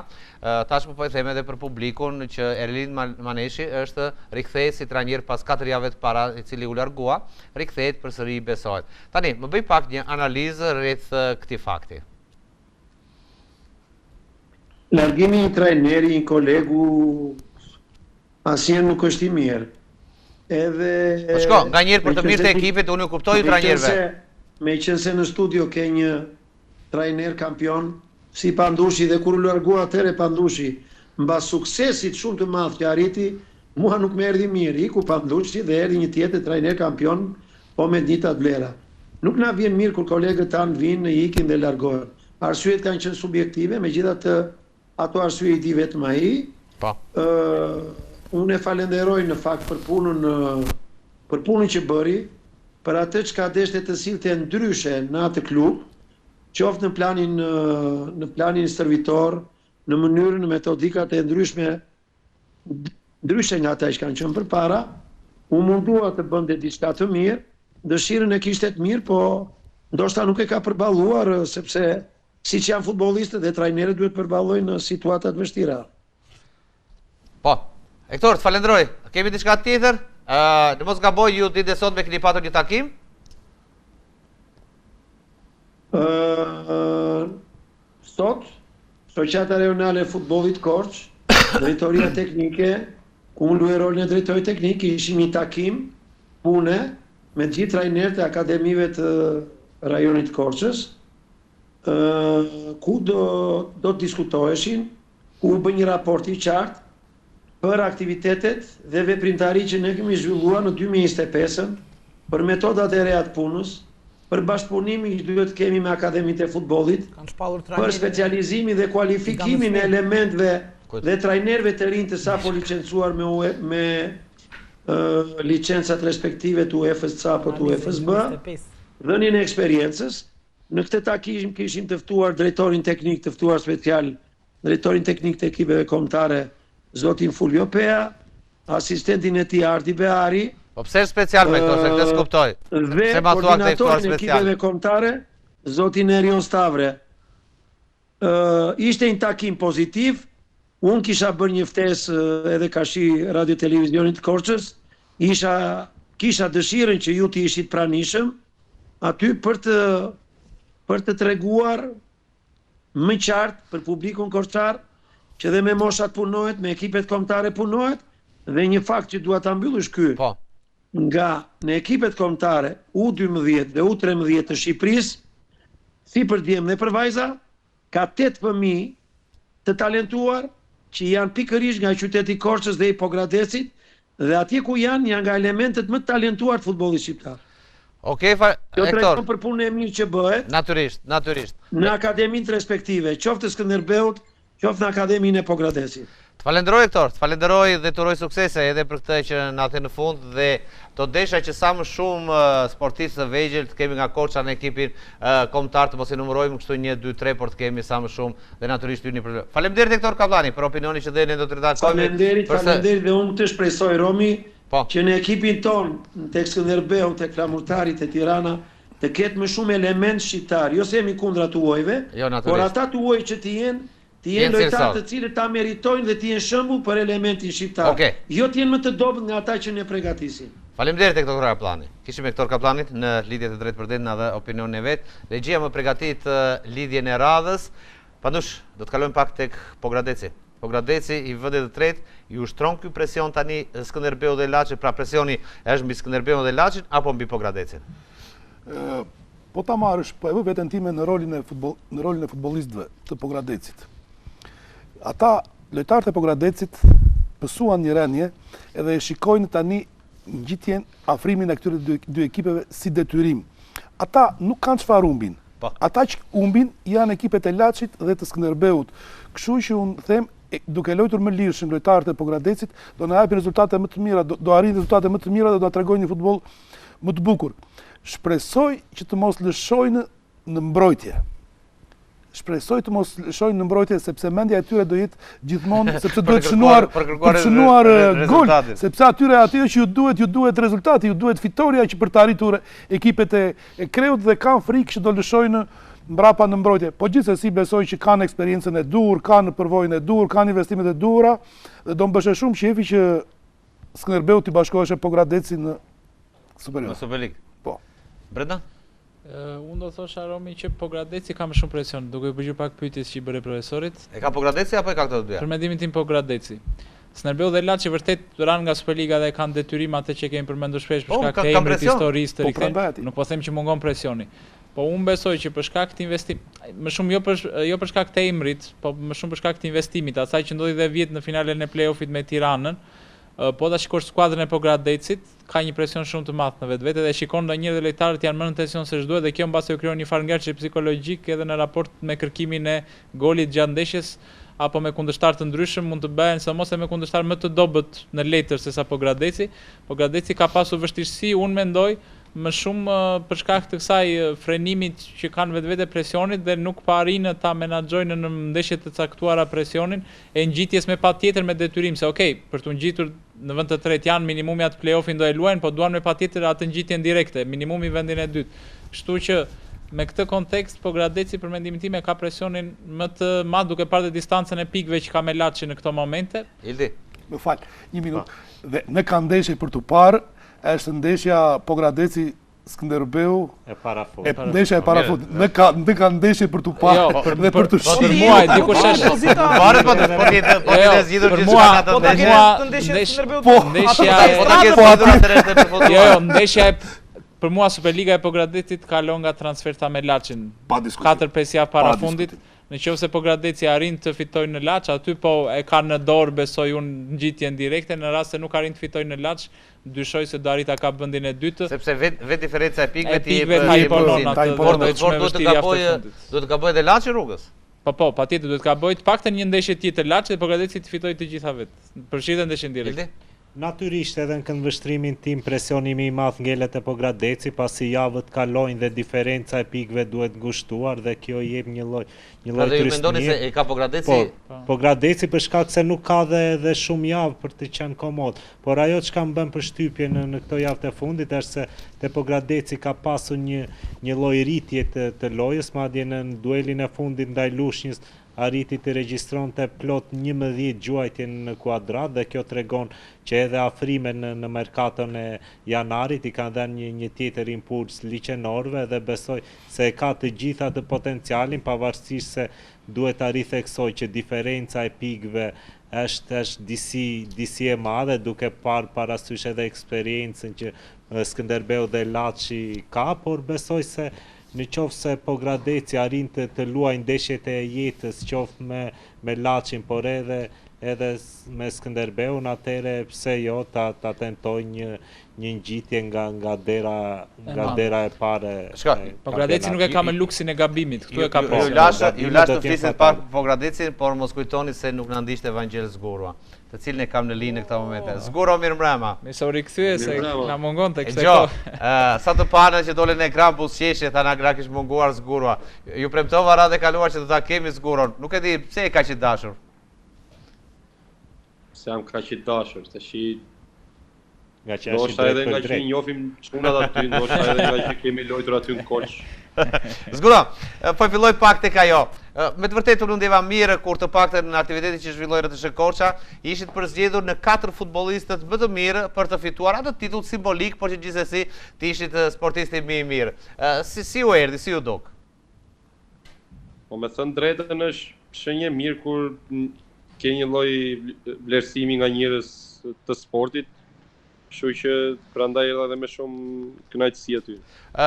tashmë po e them edhe për publikun që Erlin Maneshi është rikthehet si trajner pas 4 javëve të para, i cili u largua, rikthehet përsëri besohet. Tani, më bëj pak një analizë rreth këtij fakti. Largimi i trajneri, një kolegu, asnjëherë nuk është i mirë. Edhe po shko, nga njëherë për të mirë të ekipit, unë ju kuptoj trajnerëve. Meqense në studio ke një trajner kampion, si Pandushi, dhe kur u largua atëherë Pandushi, mbas suksesit shumë të madh që arriti, mua nuk më erdhi mirë. Iku Pandushi dhe erdhi një tjetër trajner kampion, po me dita të vlera. Nuk na vjen mirë kur kolegët tanë vinë, ikin dhe largohen. Arsyet kanë qenë subjektive, megjithatë ato arsye i di vetëm ai. Po. Unë e falenderoj në fakt për punën që bëri, për atë çka deshte të sillte ndryshe në atë klub, qoftë në planin servitor, në mënyrën, në metodikat e ndryshme nga ata që kanë qenë përpara, u mundua të bënte diçka të mirë, dëshirën e kishte të mirë, po ndoshta nuk e ka përballuar, sepse siç janë futbollistët dhe trajnerët duhet përballojnë në situata të vështira. Po. Hektor, të falenderoj. Kemi diçka tjetër? Në mos gaboj, ju ditë sot me keni patur një takim? Sot, Shoqata Rajonale e Futbollit Korç, drejtoria teknike, ku unë luaj rolin e drejtorit teknik, ishim një takim pune me gjithë trajnerët e akademive të rajonit Korçës, ku do të diskutoheshin, ku u bë një raport i qartë për aktivitetet dhe veprimtari që ne kemi zhvilluar në 2025-ën, për metodat e reja të punës, për bashkëpunimin që duhet kemi me akademitë e futbollit, për specializimin dhe kualifikimin e elementëve dhe trajnerëve të rinj të sapo licencuar me licencat respektive të UEFA-s apo të UEFA-s-B, dhënien e eksperiencës. Në këtë takim kishim të ftuar drejtorin teknik, të ftuar special drejtorin teknik të ekipeve kombëtare, zotin Fulvio Pea, asistentin e tij Ardi Beari. Po pse special me këto, se këtë s'kuptoj. Dhe koordinatorin e ekipeve kombëtare, zotin Erion Stavre. Ishte një takim pozitiv. Unë kisha bërë një ftesë edhe kashi Radio Televizionit Korçës. Kisha dëshirën që ju të ishit pranishëm aty për të treguar më qartë për publikun korçar që dhe me moshat punohet, me ekipet kombëtare punohet, dhe një fakt që dua ta mbyllësh ky. Po. Nga në ekipet kombëtare U12 dhe U13 të Shqipërisë, si për djem dhe për vajza, ka 8 fëmijë të talentuar që janë pikërisht nga qyteti Korçës dhe Hipogradesit, dhe atje ku janë nga elementet më të talentuar të futbollit shqiptar. Okej, Hector. Jo tregon për punën e mirë që bëhet. Natyrisht. Në akademinë respektive, qoftë Skënderbeut, qoftë në akademinë e Hipogradesit. Të falenderoj Hector, të falenderoj dhe të uroj suksese edhe për këtë që na the në fund, dhe do desha që sa më shumë sportistë të vegjël të kemi nga Korça në ekipin kombëtar, të mos i numërojmë kështu 1, 2, 3, por të kemi sa më shumë dhe natyrisht hyni për. Faleminderit Hector Kapllani për opinionin që dhe ne do të ritakojmë. Faleminderit dhe unë të shpresoj Romi që në ekipin ton, tek Skënderbeu, tek Flamurtarit e Tirana, të ketë më shumë element shqiptar. Jo se jemi kundra tuajve, por ata tuaj që të jenë lojtarë të cilët ta meritojnë dhe të jenë shembull për elementin shqiptar. Jo të jenë më të dobët nga ata që ne përgatisin. Faleminderit Hector Kapllani. Kishim Hector Kaplanit në lidhje të drejtë për drejtë na dhe opinionin e vet. Regjia më përgatit lidhjen e radhës. Pandush, do të kalojmë pak tek Pogradeci. Pogradeci i vendit të tretë i ushtron ky presion tani Skënderbeu dhe Laçi, pra presioni është mbi Skënderbeun dhe Laçin apo mbi Pogradecin? Po ta marrësh, po e vë veten time në rolin e futbollistëve të Pogradecit. Ata, lojtarët e Pogradecit, pësuan një rënje edhe e shikojnë tani ngjitjen, afrimin e këtyre dy ekipeve si detyrim. Ata nuk kanë çfarë humbin. Ata që humbin janë ekipet e Laçit dhe të Skënderbeut. Kështu që unë them, duke lojtur më lirshëm lojtarët e Pogradecit, do na japin rezultate më të mira, do arrijnë rezultate më të mira dhe do na tregojnë një futboll më të bukur. Shpresoj që të mos lëshojnë në mbrojtje. Shpresoj të mos lëshojnë në mbrojtje sepse mendja e tyre do jetë gjithmonë sepse duhet shënuar gol, sepse atyre që ju duhet rezultati, ju duhet fitoria që për të arritur ekipet e Kreut dhe kanë frikë që do lëshojnë mbrapa në mbrojtje. Po gjithsesi besoj që kanë eksperiencën e dur, kanë përvojën e dur, kanë investimet e dura dhe do mbëshe shumë qefi që Skënderbeu t'i bashkohesh e Pogradeci në Superligë. Në Superligë. Po. Brenda? Unë do thosha Romi që Pogradeci ka më shumë presion, duke i përgjigjer pak pyetjes që i bëre profesorit. E ka Pogradeci apo e ka këto të dyja? Për mendimin tim Pogradeci. Skënderbeu dhe Laçi vërtet ranë nga Superliga dhe kanë detyrim atë që kemi përmendur shpesh për shkak të emrit historisë të rikthehen. Nuk po them që mungon presioni. Po unë besoj që për shkak të më shumë jo për shkak të emrit, po më shumë për shkak të investimit, asaj që ndodhi dhe vjet në finalen e play-offit me Tiranën, po ta shikosh skuadrën e Pogradecit, ka një presion shumë të madh në vetvete dhe shikon ndonjëherë dhe lojtarët janë më në tension se ç'duhet dhe kjo mbasi u krijon një farë ngarçe psikologjik edhe në raport me kërkimin e golit gjatë ndeshjes apo me kundërshtar të ndryshëm mund të bëhen sidomos me kundërshtar më të dobët në letër sesa Pogradeci. Pogradeci ka pasur vështirësi, unë mendoj, më shumë për shkak të kësaj frenimit që kanë vetvete presionit dhe nuk pa arrinë ta menaxhojnë në ndeshje të caktuara presionin e ngjitjes me patjetër me detyrim se okay, për të ngjitur në vend të tretë janë minimumi atë play-offin do e luajnë, po duan me patjetër atë ngjitjen direkte, minimumi vendin e dytë. Kështu që me këtë kontekst Pogradeci për mendimin tim ka presionin më të madh duke parë distancën e pikëve që ka me Laçi në këto momente. Ildi, më fal, një minutë. Dhe në ka ndeshje për të parë është ndeshja Pogradeci Skënderbeu e parafut. Ndeshja e parafut. Në ka ndeshje për të parë dhe për të shihur. Për mua dikush është. Varet po të zgjidhur gjithçka atë ndeshje. Ndeshja për mua Superliga e Pogradecit kalon nga transferta me Laçin. 4-5 javë para fundit. Nëse Pogradeci arrin të fitojë në Laç, aty po e ka në dorë besoj unë ngjitjen direkte, në rast se nuk arrin të fitojë në Laç, dyshoj se do arrit ta ka vendin e dytë. Sepse vetë diferenca e pikëve ti do të gabojë edhe Laçi rrugës. Po, patjetër duhet të gabojë të paktën një ndeshje tjetër Laçi dhe Pogradeci të fitojë të gjitha vetë. Përfshirë ndeshjen direkte. Natyrisht edhe në këndvështrimin tim presioni më i madh ngelet e Pogradeci pasi javët kalojnë dhe diferenca e pikëve duhet ngushtuar dhe kjo i jep një lloj trysnie. Ju mendoni se e ka Pogradeci? Pogradeci për shkak se nuk ka dhe shumë javë për të qenë komod. Por ajo çka më bën përshtypje në këto javë të fundit është se te Pogradeci ka pasur një lloj rritje të lojës, madje në duelin e fundit ndaj Lushnjës arriti të regjistronte plot 11 gjuajtje në kuadrat dhe kjo tregon që edhe afrime në merkaton e janarit i kanë dhënë një tjetër impuls liçenorëve dhe besoj se ka të gjitha të potencialin pavarësisht se duhet ta ritheksoj që diferenca e pikëve është disi e madhe duke parë parasysh edhe eksperiencën që Skënderbeu dhe Laçi ka, por besoj se në qoftë se Pogradeci arrin të luajë ndeshjet e jetës, qoftë me Laçin, por edhe me Skënderbeun, atëherë pse jo ta tentojnë një ngjitje nga dera e parë. Pogradeci nuk e ka me luksin e gabimit, këtu e ka pasur. Ju lash të flisit pak Pogradecin, por mos kujtoni se nuk na ndiqte Evangjel Zgurua, të cilin e kam në linjë në këta momente. Zguro, mirë mbrëma. Mi sa u rikthye se na mungon tek këtë kohë. Sa të parë që dolën në ekran buzëqeshje, tha na kish munguar Zgurua. Ju premtova radhë kaluar që do ta kemi Zguron. Nuk e di pse e kaq i dashur. Se jam kaq i dashur, tash nga që është edhe nga që njohim çunat aty, ndoshta edhe nga që kemi luajtur aty në Korç. Zguro, po filloj pak tek ajo. Me të vërtetë unë ndjeva mirë kur të paktën në aktivitetin që zhvilloi RTS Korça, ishit përzgjedhur në 4 futbollistët më të mirë për të fituar atë titull simbolik, por që gjithsesi ti ishit sportisti më i mirë. Si u erdhi, si u duk? Po me thënë drejtën është shenjë mirë kur ke një lloj vlerësimi nga njerëz të sportit. Kështu që prandaj erdha edhe me shumë kënaqësi aty.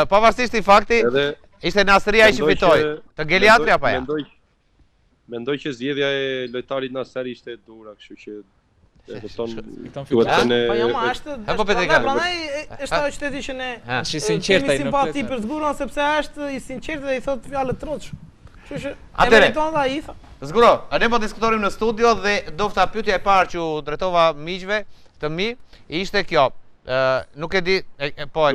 Pavarësisht i fakti, ishte Nasria që fitoi. Të Geliatri apo ja? Mendoj që zgjedhja e lojtarit Nasri ishte e dura, kështu që Po jo, prandaj është ajo qyteti që ne kemi simpati për Zguron sepse është i sinqertë dhe i thot fjalë të rrotsh. Kështu që e meriton ai. Zguro, ne po diskutorim në studio dhe dofta pyetja e parë që u drejtova miqve të mi ishte kjo. Nuk e di, po e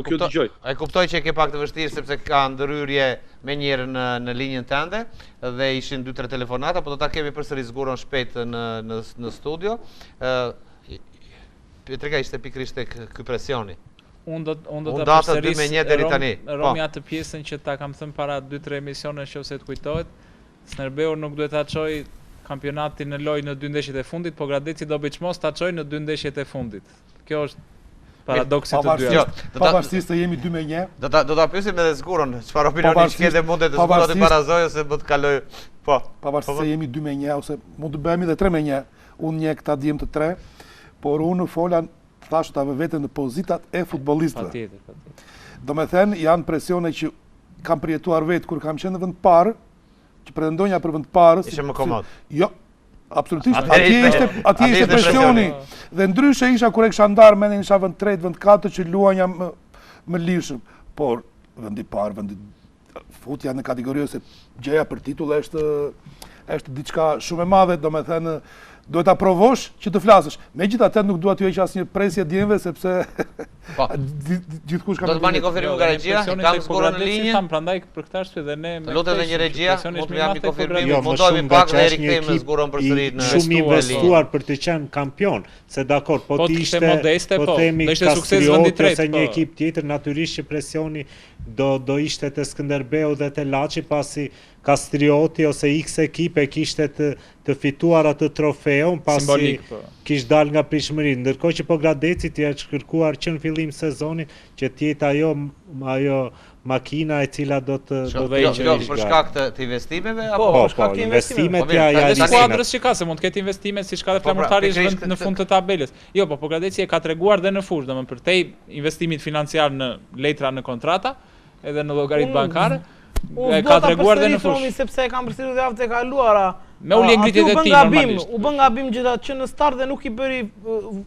kuptoj që e ke pak të vështirë sepse ka ndërhyrje me njerë në linjën tënde dhe ishin 2-3 telefonata, po do ta kemi përsëri Zguron shpejt në studio. Pietrika ishte pikrisht ky presioni. Unë do të përsëris Romja të pjesën që ta kam thënë para 2-3 emisione nëse të kujtohet. Snerbeu nuk duhet ta çojë kampionatin në lojë në 2 ndeshjet e fundit, po Gradeci do bëjmos ta çojë në 2 ndeshjet e fundit. Kjo është paradoksi të dyja. Pavarësisht se jemi 2-1. Do ta pyesim edhe Zguron, çfarë opinioni ke dhe mundet të zgjuar të barazojë ose më të kaloj. Po. Pavarësisht se jemi 2-1 ose mund të bëhemi edhe 3-1. Unë një këta djem të 3, por unë fola thashë ta veten në pozitat e futbollistëve. Patjetër. Domethënë janë presione që kam përjetuar vetë kur kam qenë në vend parë, që pretendonja për vend parë. Ishte më komod. Jo. Absolutisht, atje ishte presioni. Dhe ndryshe isha kur e kisha ndarë mendin isha vend 3, vend 4 që luanja më lirshëm. Por vendi parë, vendi futja në kategori ose gjëja për titull është diçka shumë e madhe, domethënë duhet ta provosh që të flasësh. Megjithatë nuk dua t'ju heq asnjë presje djemve sepse gjithkush ka. Do të bani konfirmim nga regjia, kam Zguron në linjë. Prandaj për këtë arsye dhe ne lutem edhe një regjia, mund të jam një konfirmim, mundohemi pak dhe rikthehemi me Zguron përsëri në shumë investuar për të qenë kampion, se dakor, po ti ishte po themi Kastrioti ose një ekip tjetër, natyrisht që presioni do ishte te Skënderbeu dhe te Laçi pasi Kastrioti ose X ekipe kishte të fituar atë trofeun pasi kishte dalë nga prishmëri, ndërkohë që po Gradeci t'i ka kërkuar që në fillim sezonit që t'jetë ajo makina e cila do të vëjë për shkak të investimeve apo për shkak të investimeve ja skuadrës që ka se mund të ketë investime siç ka dhe Flamurtari është në fund të tabelës. Jo, po Gradeci e ka treguar dhe në fushë, domethënë për te investimit financiar në letra në kontrata, edhe në llogarit bankare. E ka treguar dhe në fushë. Sepse e kam përsëritur javën e kaluara. Me ulëngritjet e tij normalisht. U bën gabim gjithatë që në start dhe nuk i bëri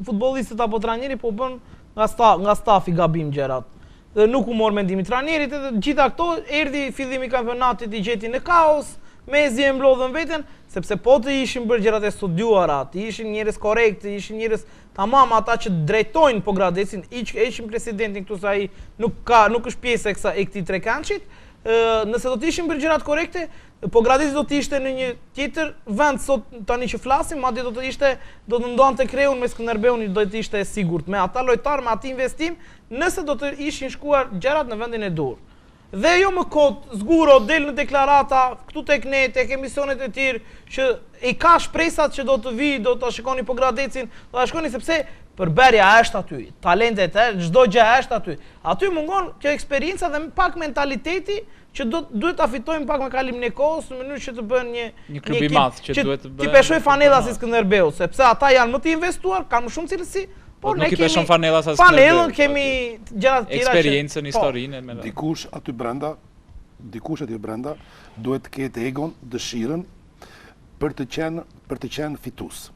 futbollistët apo trajneri, po bën nga stafi gabim gjërat. Dhe nuk u mor mendimi trajnerit, edhe gjitha këto erdhi fillimi i kampionatit i gjeti në kaos, mezi e mblodhën veten, sepse po të ishin bërë gjërat e studiuara, të ishin njerëz korrekt, të ishin njerëz tamam ata që drejtojnë po Gradecin, ishin presidentin këtu se ai nuk është pjesë e këtij trekançit. Nëse do të ishin bërë gjërat korrekte, po Gradeci do të ishte në një tjetër vend sot tani që flasim, madje do të ndonte Kreun me Skënderbeun, do të ishte e sigurt me ata lojtar, me atë investim, nëse do të ishin shkuar gjërat në vendin e dur. Dhe jo më kot Zguro del në deklarata këtu tek ne, tek emisionet e tjerë që i ka shpresat që do të vi, do ta shikoni po Gradecin, do ta shikoni sepse përberja është aty, talentet çdo gjë është aty. Aty mungon kjo eksperjenca dhe pak mentaliteti që duhet ta fitojmë pak me kalimin e kohës në mënyrë që të bëhen një klub i madh që duhet të bëjë. Ti peshoj fanella si Skënderbeu, sepse ata janë më të investuar, kanë më shumë cilësi, por ne kemi fanella sa Skënderbeu. Fanellën kemi gjëra të tjera, eksperiencën, historinë me. Dikush aty brenda duhet të ketë egon, dëshirën për të qenë fitues.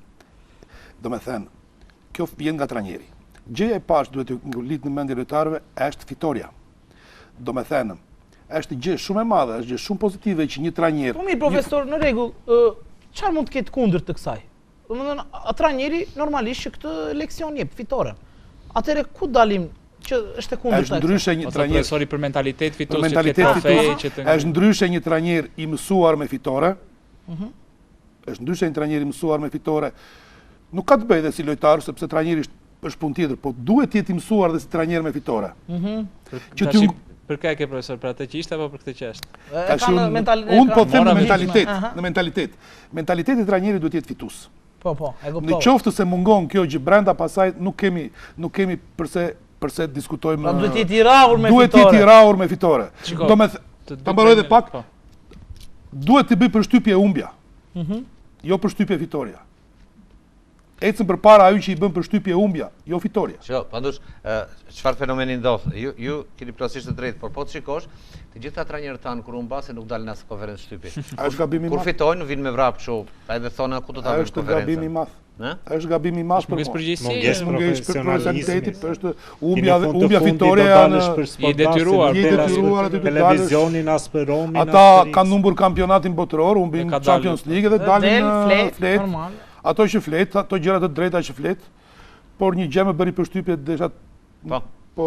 Domethënë, kjo vjen nga trajneri. Gjëja e parë duhet të ngullit në mendjen e lojtarëve është fitoria. Domethënë, është gjë shumë e madhe, është gjë shumë pozitive që një trajner. Po mirë, profesor, në rregull, çfarë mund të ketë kundër të kësaj? Domethënë, trajneri normalisht që këtë leksion jep fitoren. Atëherë ku dalim që është e kundërta? Është ndryshe një trajner profesori për mentalitet fitues që ka trofej që të. Është ndryshe një trajner i mësuar me fitore. Është ndryshe një trajner i mësuar me fitore. Nuk ka të bëjë dhe si lojtar, sepse trajneri është punë tjetër, po duhet të jetë i mësuar dhe si trajner me fitore. Për kë ke profesor, për atë që ishte apo për këtë që është? Unë po them në mentalitet. Mentaliteti i trajnerit duhet të jetë fitues. Po, e kuptoj. Në qoftë se mungon kjo gjë brenda, pasaj nuk kemi përse diskutojmë. Pra duhet të jetë i rrahur me fitore. Duhet të jetë i rrahur me fitore. Domethënë, ta mbaroj edhe pak. Duhet të bëj përshtypje humbja. Jo përshtypje fitoria. Ecën përpara ajo që i bën përshtypje humbja, jo fitoria. Pandush, çfarë fenomeni ndodh? Ju keni plotësisht të drejtë, por po të shikosh, të gjitha trajnerët tanë kur humbase nuk dalin as konferencë shtypi. Është gabim i madh. Kur fitojnë vinë me vrap kështu, pa edhe thonë ku do ta bëjmë konferencën. Është gabim i madh. Është gabimi i madh për mungesë profesionaliteti, është humbja fitore janë i detyruar televizionin as për Romin. Ata kanë humbur kampionatin botëror, humbin Champions League dhe dalin në flet. Ato që flet, ato gjëra të drejta që flet, por një gjë më bëri përshtypje desha po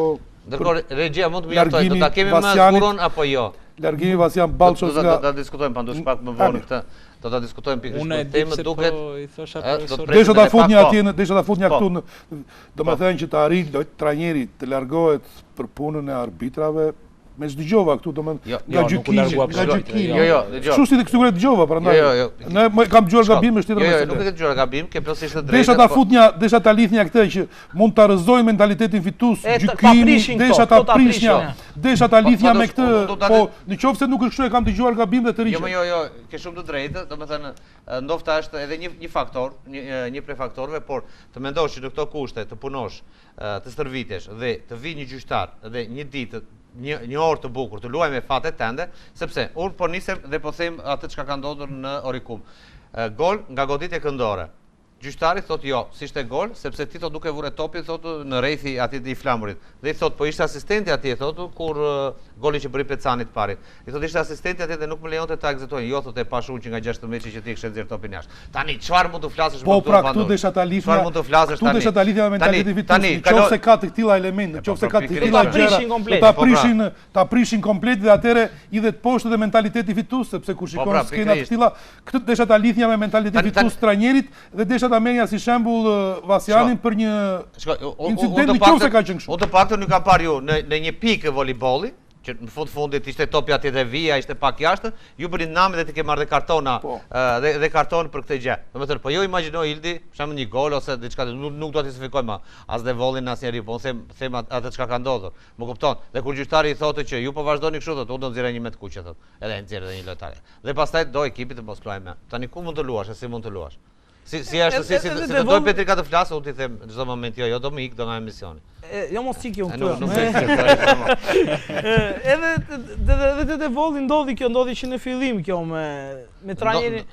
ndërkohë regjia mund të më mjaftoj, do ta kemi më zgjuron apo jo? Largimi Vasian Ballços nga do ta diskutojmë pandosh pak më vonë këtë. Do ta diskutojmë pikërisht për temën duket. Desha ta futni atje, desha ta futni këtu, domethënë që të arrijë trajneri të largohet për punën e arbitrave. Me dëgjova këtu domethënë nga gjykimi. Jo, dëgjoj. Kështu si këtu dëgjova, prandaj. Ne kam dëgjuar gabim është tjetër. Jo, nuk e ke dëgjuar gabim, ke plotësisht të drejtë. Desha ta lidhnja këtë që mund ta rrëzojnë mentalitetin fitues, gjykimi, desha ta lidhnja me këtë, po nëse nuk është kështu e kam dëgjuar gabim dhe të rriqe. Jo, ke shumë të drejtë, domethënë ndofta është edhe një faktor, një prej faktorëve, por të mendosh që në këto kushte të punosh, të stërvitesh dhe të vi një gjyqtar dhe një ditë një orë të bukur, të luaj me fatet tende, sepse unë po nisem dhe po them atë çka ka ndodhur në Orikum. Gol nga goditje këndore. Gjyqtari thot jo, si ishte gol, sepse ti thot duke vure topin thot në rrethi atij i flamurit. Dhe i thot po ishte asistenti atij thot kur golin që bëri Pecani të parit. I thot ishte asistenti atij dhe nuk më lejonte ta ekzekutojnë. Jo thot e pashu që nga 16 meçi që ti kishe nxjerr topin jashtë. Tani çfarë mund të flasësh më këtu? Po pra këtu desha ta lidhja. Çfarë mund të flasësh tani? Këtu desha ta lidhja me mentalitetin fitues. Nëse ka të tilla elemente, nëse ka të tilla gjëra, ta prishin komplet dhe atëre idhet poshtë dhe mentaliteti fitues, sepse kur shikon skena të tilla, këtë desha ta lidhja me mentalitetin fitues trajnerit dhe desha ta merrja si shembull Vasianin për një incident në qoftë ka qenë kështu. Unë të paktën nuk kam parë ju në një pikë voleybolli, që në fundit ishte topi atje dhe vija, ishte pak jashtë, ju bëni namë dhe ti ke marrë dhe kartona dhe karton për këtë gjë. Domethënë, po jo imagjino Ildi, për shembull një gol ose diçka, nuk do ta justifikojmë as dhe vollin asnjëri, po them atë çka ka ndodhur. Më kupton? Dhe kur gjyqtari i thotë që ju po vazhdoni kështu, thotë, unë do nxjerrë një me të kuqe thotë. Edhe nxjerrë edhe një lojtare. Dhe pastaj do ekipi të mos luajë me. Tani ku mund të luash, si mund të luash? Si është, si të doj Petrika të flasë, unë t'i them në çdo moment, jo, do më ikë, do nga emisioni. Jo mos ikë unë këtu. Edhe te volli ndodhi që në fillim kjo me trajnerin.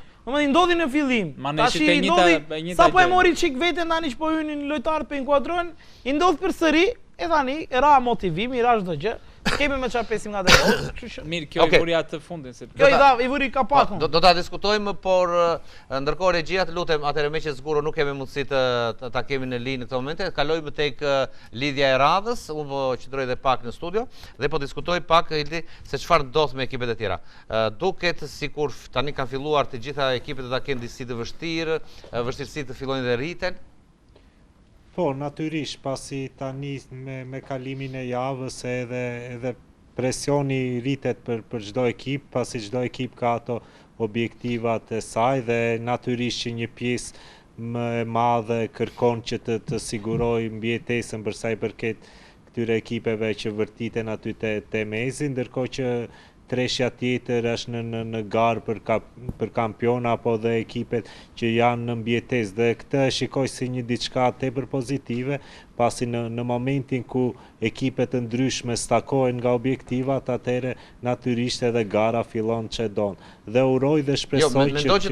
Ndodhi në fillim. Tashi ndodhi, sa po e mori çik veten tani që po hynin lojtar për inkuadrohen, i ndodh përsëri, e tani era motivimi, era çdo gjë. Kemi me çfarë pesim nga atë. Mirë, kjo i vuri atë fundin se. Kjo i vuri kapakun. Do ta diskutojmë, por ndërkohë regjia të lutem, atëherë me që zguro nuk kemi mundësi të ta kemi në linjë në këtë moment. Kalojmë tek lidhja e radhës, unë po qëndroj edhe pak në studio dhe po diskutoj pak Ildi se çfarë ndodh me ekipet e tjera. Duket sikur tani kanë filluar të gjitha ekipet të ta kenë disi të vështirë, vështirësi të fillojnë dhe rriten. Po, natyrisht, pasi tani me kalimin e javës edhe presioni rritet për çdo ekip, pasi çdo ekip ka ato objektivat e saj dhe natyrisht që një pjesë më e madhe kërkon që të siguroj mbijetesën për sa i përket këtyre ekipeve që vërtiten aty te mezi, ndërkohë që treshja tjetër është në garë për kampiona apo dhe ekipet që janë në mbijetesë dhe këtë shikoj si një diçka tepër pozitive, pasi në momentin ku ekipet të ndryshme stakohen nga objektivat, atëherë natyrisht edhe gara fillon çedon. Dhe uroj dhe shpresoj që mendoj që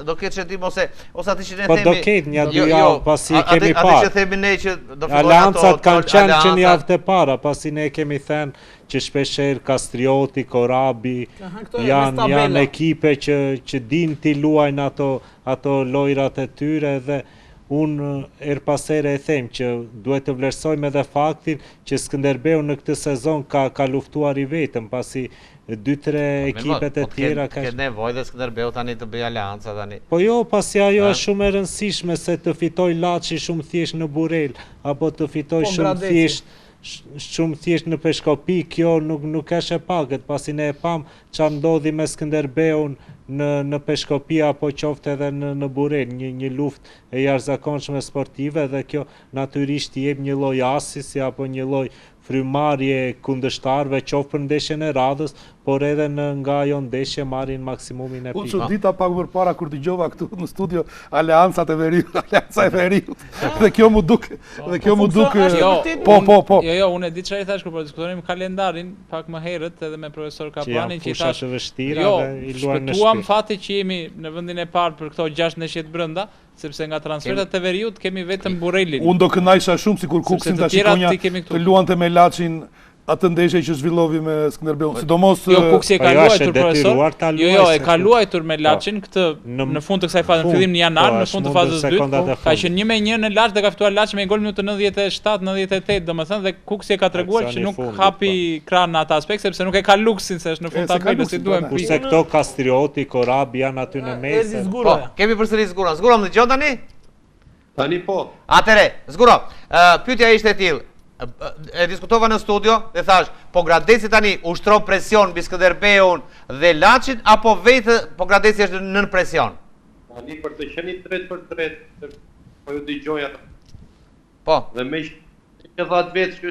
do ketë çedim ose atë që ne themi. Po do ketë një dy javë pasi kemi parë. Atë që themi ne që do fillojnë Aliancat kanë qenë që një javë të para, pasi ne kemi thënë që shpeshherë Kastrioti, Korabi janë ekipe që din t'i luajnë ato lojrat e tyre dhe unë pas here e them që duhet të vlerësojmë edhe faktin që Skënderbeu në këtë sezon ka luftuar i vetëm, pasi 2-3 ekipet e tjera ka nevojë dhe Skënderbeu tani të bëjë alianca tani. Po jo, pasi ajo është shumë e rëndësishme se të fitoj Laçi shumë thjesht në Burel apo të fitoj shumë thjesht në Peshkopi, kjo nuk është e pagët, pasi ne e pam çfarë ndodhi me Skënderbeun në Peshkopi apo qoftë edhe në Burel, një luftë e jashtëzakonshme sportive dhe kjo natyrisht i jep një lloj asisi apo një lloj frymarrje kundërshtarëve qoftë për ndeshjen e radhës, por edhe nga ajo ndeshje marrin maksimumin e pikave. Unë çudita pak më parë kur dëgjova këtu në studio Alianca e Veriut. Dhe kjo mu duk po. Jo, unë e di çfarë thash kur po diskutonim kalendarin pak më herët edhe me profesor Kapanin që thash vështira dhe i luajnë në shtëpi. Shpëtuam fati që jemi në vendin e parë për këto 6 ndeshje të brenda sepse nga transfertat e veriut kemi vetëm Burrelin. Unë do kënaqesha shumë sikur Kuksin ta shikonja të luante me Laçin atë ndeshje që zhvillovi me Skënderbeun, sidomos jo Kuksi e ka luajtur profesor. Jo, e ka luajtur me Laçin këtë në fund të kësaj faze, në fillim në janar, në fund të fazës 2, ka qenë 1-1 në Laç dhe ka fituar Laçi me gol në minutë 97-98, domethënë dhe Kuksi e ka treguar që nuk hapi krah në atë aspekt sepse nuk e ka luksin se është në fund tabelës si duhen prisë. Kurse këto Kastrioti, Korabi janë aty në mes. Po, kemi përsëri Zgura. Zgura më dëgjon tani? Tani po. Atëre, Zgura, pyetja ishte e tillë. E diskutova në studio dhe thash, po Gradeci tani ushtron presion mbi Skënderbeun dhe Laçin apo vetë po Gradeci është nën presion? Tani për të qenë drejt për drejt, po ju dëgjoj atë. Po. Dhe me që dha vetë që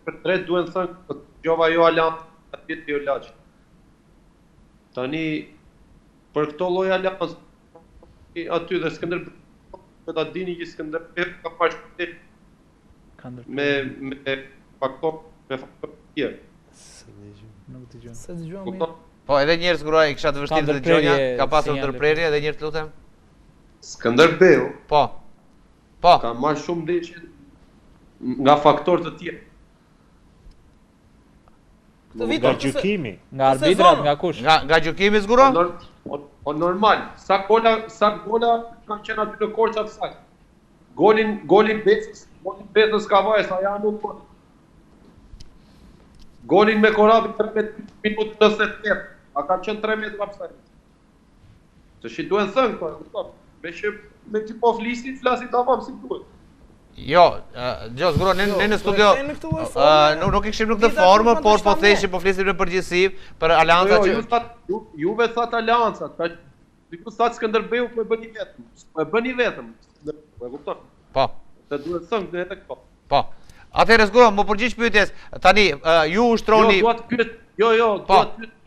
për drejt duhen thënë, po dëgjova jo Alan, atë jo Laç. Tani për këto lloj Alan aty dhe Skënderbeu, do ta dini që Skënderbeu ka pasur me faktor tjerë. Nuk dëgjoj. Se dëgjoj mirë. Po, edhe njerëz Zgura i kisha të vështirë të dëgjonja, ka pasur ndërprerje, edhe njerëz të lutem. Skënderbeu. Po. Po. Ka marrë shumë ndeshje nga faktorë të tjerë. Nga gjykimi, nga arbitrat, nga kush? Nga gjykimi Zgura? Po normal, sa gola kanë qenë aty në Korça të saktë. Golin Betës ka vaj, sa janë nuk po. Golin me Korabi 13 minutë 28, a ka qenë 3 metra pësaj. Se shi duhen thënë, po, me që po flisit avam si duhet. Jo, Zgura, ne në studio nuk ishim në këtë formë, por po theshim, po flisim në përgjithësi për aleancat që... Juve thatë aleancat, ju thatë Skënderbeu po e bëni vetëm, e kupton? Po. Të duhet thënë dhe edhe këto. Po. Atëherë Zgura, më përgjigj pyetjes. Tani ju ushtroni duat pyet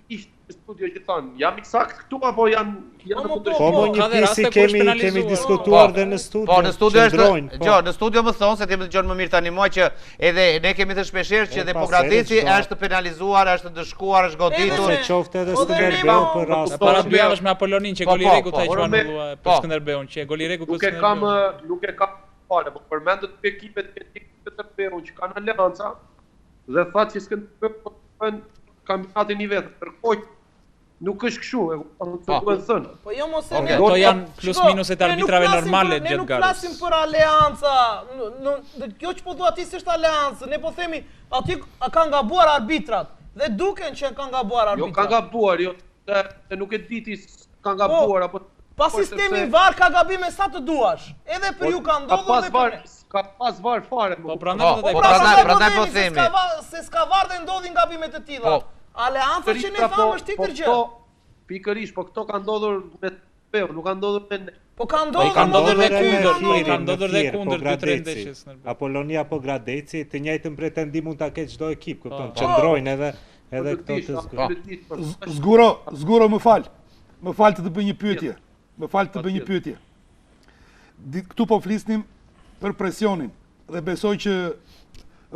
ishte në studio që thonë, jam eksakt këtu apo janë po një pjesë kemi diskutuar dhe në studio. Po, në studio është, në studio më thonë se ti më dëgjon më mirë tani mua që edhe ne kemi të shpeshherë që edhe po Gradeci është penalizuar, është dëshkuar, është goditur. Se qoftë edhe Skënderbeu për rast. Para 2 javësh me Apolonin që goli rregut ai që anullua për Skënderbeun, që goli rregut për Skënderbeun. Nuk e kam fare, po përmendet ekipet të Skënderbeut që kanë aleanca dhe thatë që Skënderbeu bën kampionatin i vet, ndërkohë nuk është kështu, e duhet thënë. Po jo mos e Këto janë plus minus e të arbitrave normale gjatë garës. Ne nuk flasim për aleanca. Kjo që po thua ti s'është aleancë, ne po themi aty kanë gabuar arbitrat dhe duken që kanë gabuar arbitrat. Jo kanë gabuar, jo, se nuk e di ti kanë gabuar apo pa sistemi VAR ka gabime sa të duash. Edhe për ju ka ndodhur dhe për ne. Ka pas VAR fare. Po prandaj po themi. Se s'ka VAR dhe ndodhin gabime të tilla. Aleanca që ne thamë është tjetër gjë. Pikërisht, po këto ka ndodhur me Peu, nuk ka ndodhur me ne. Po ka ndodhur dhe kundër, ka ndodhur dhe kundër të tre ndeshjes. Apolonia apo Gradeci, të njëjtën pretendim mund ta ketë çdo ekip, kupton? Qëndrojnë edhe këto të zguro. Zguro më fal. Më fal të bëj një pyetje. Këtu po flisnim për presionin dhe besoj që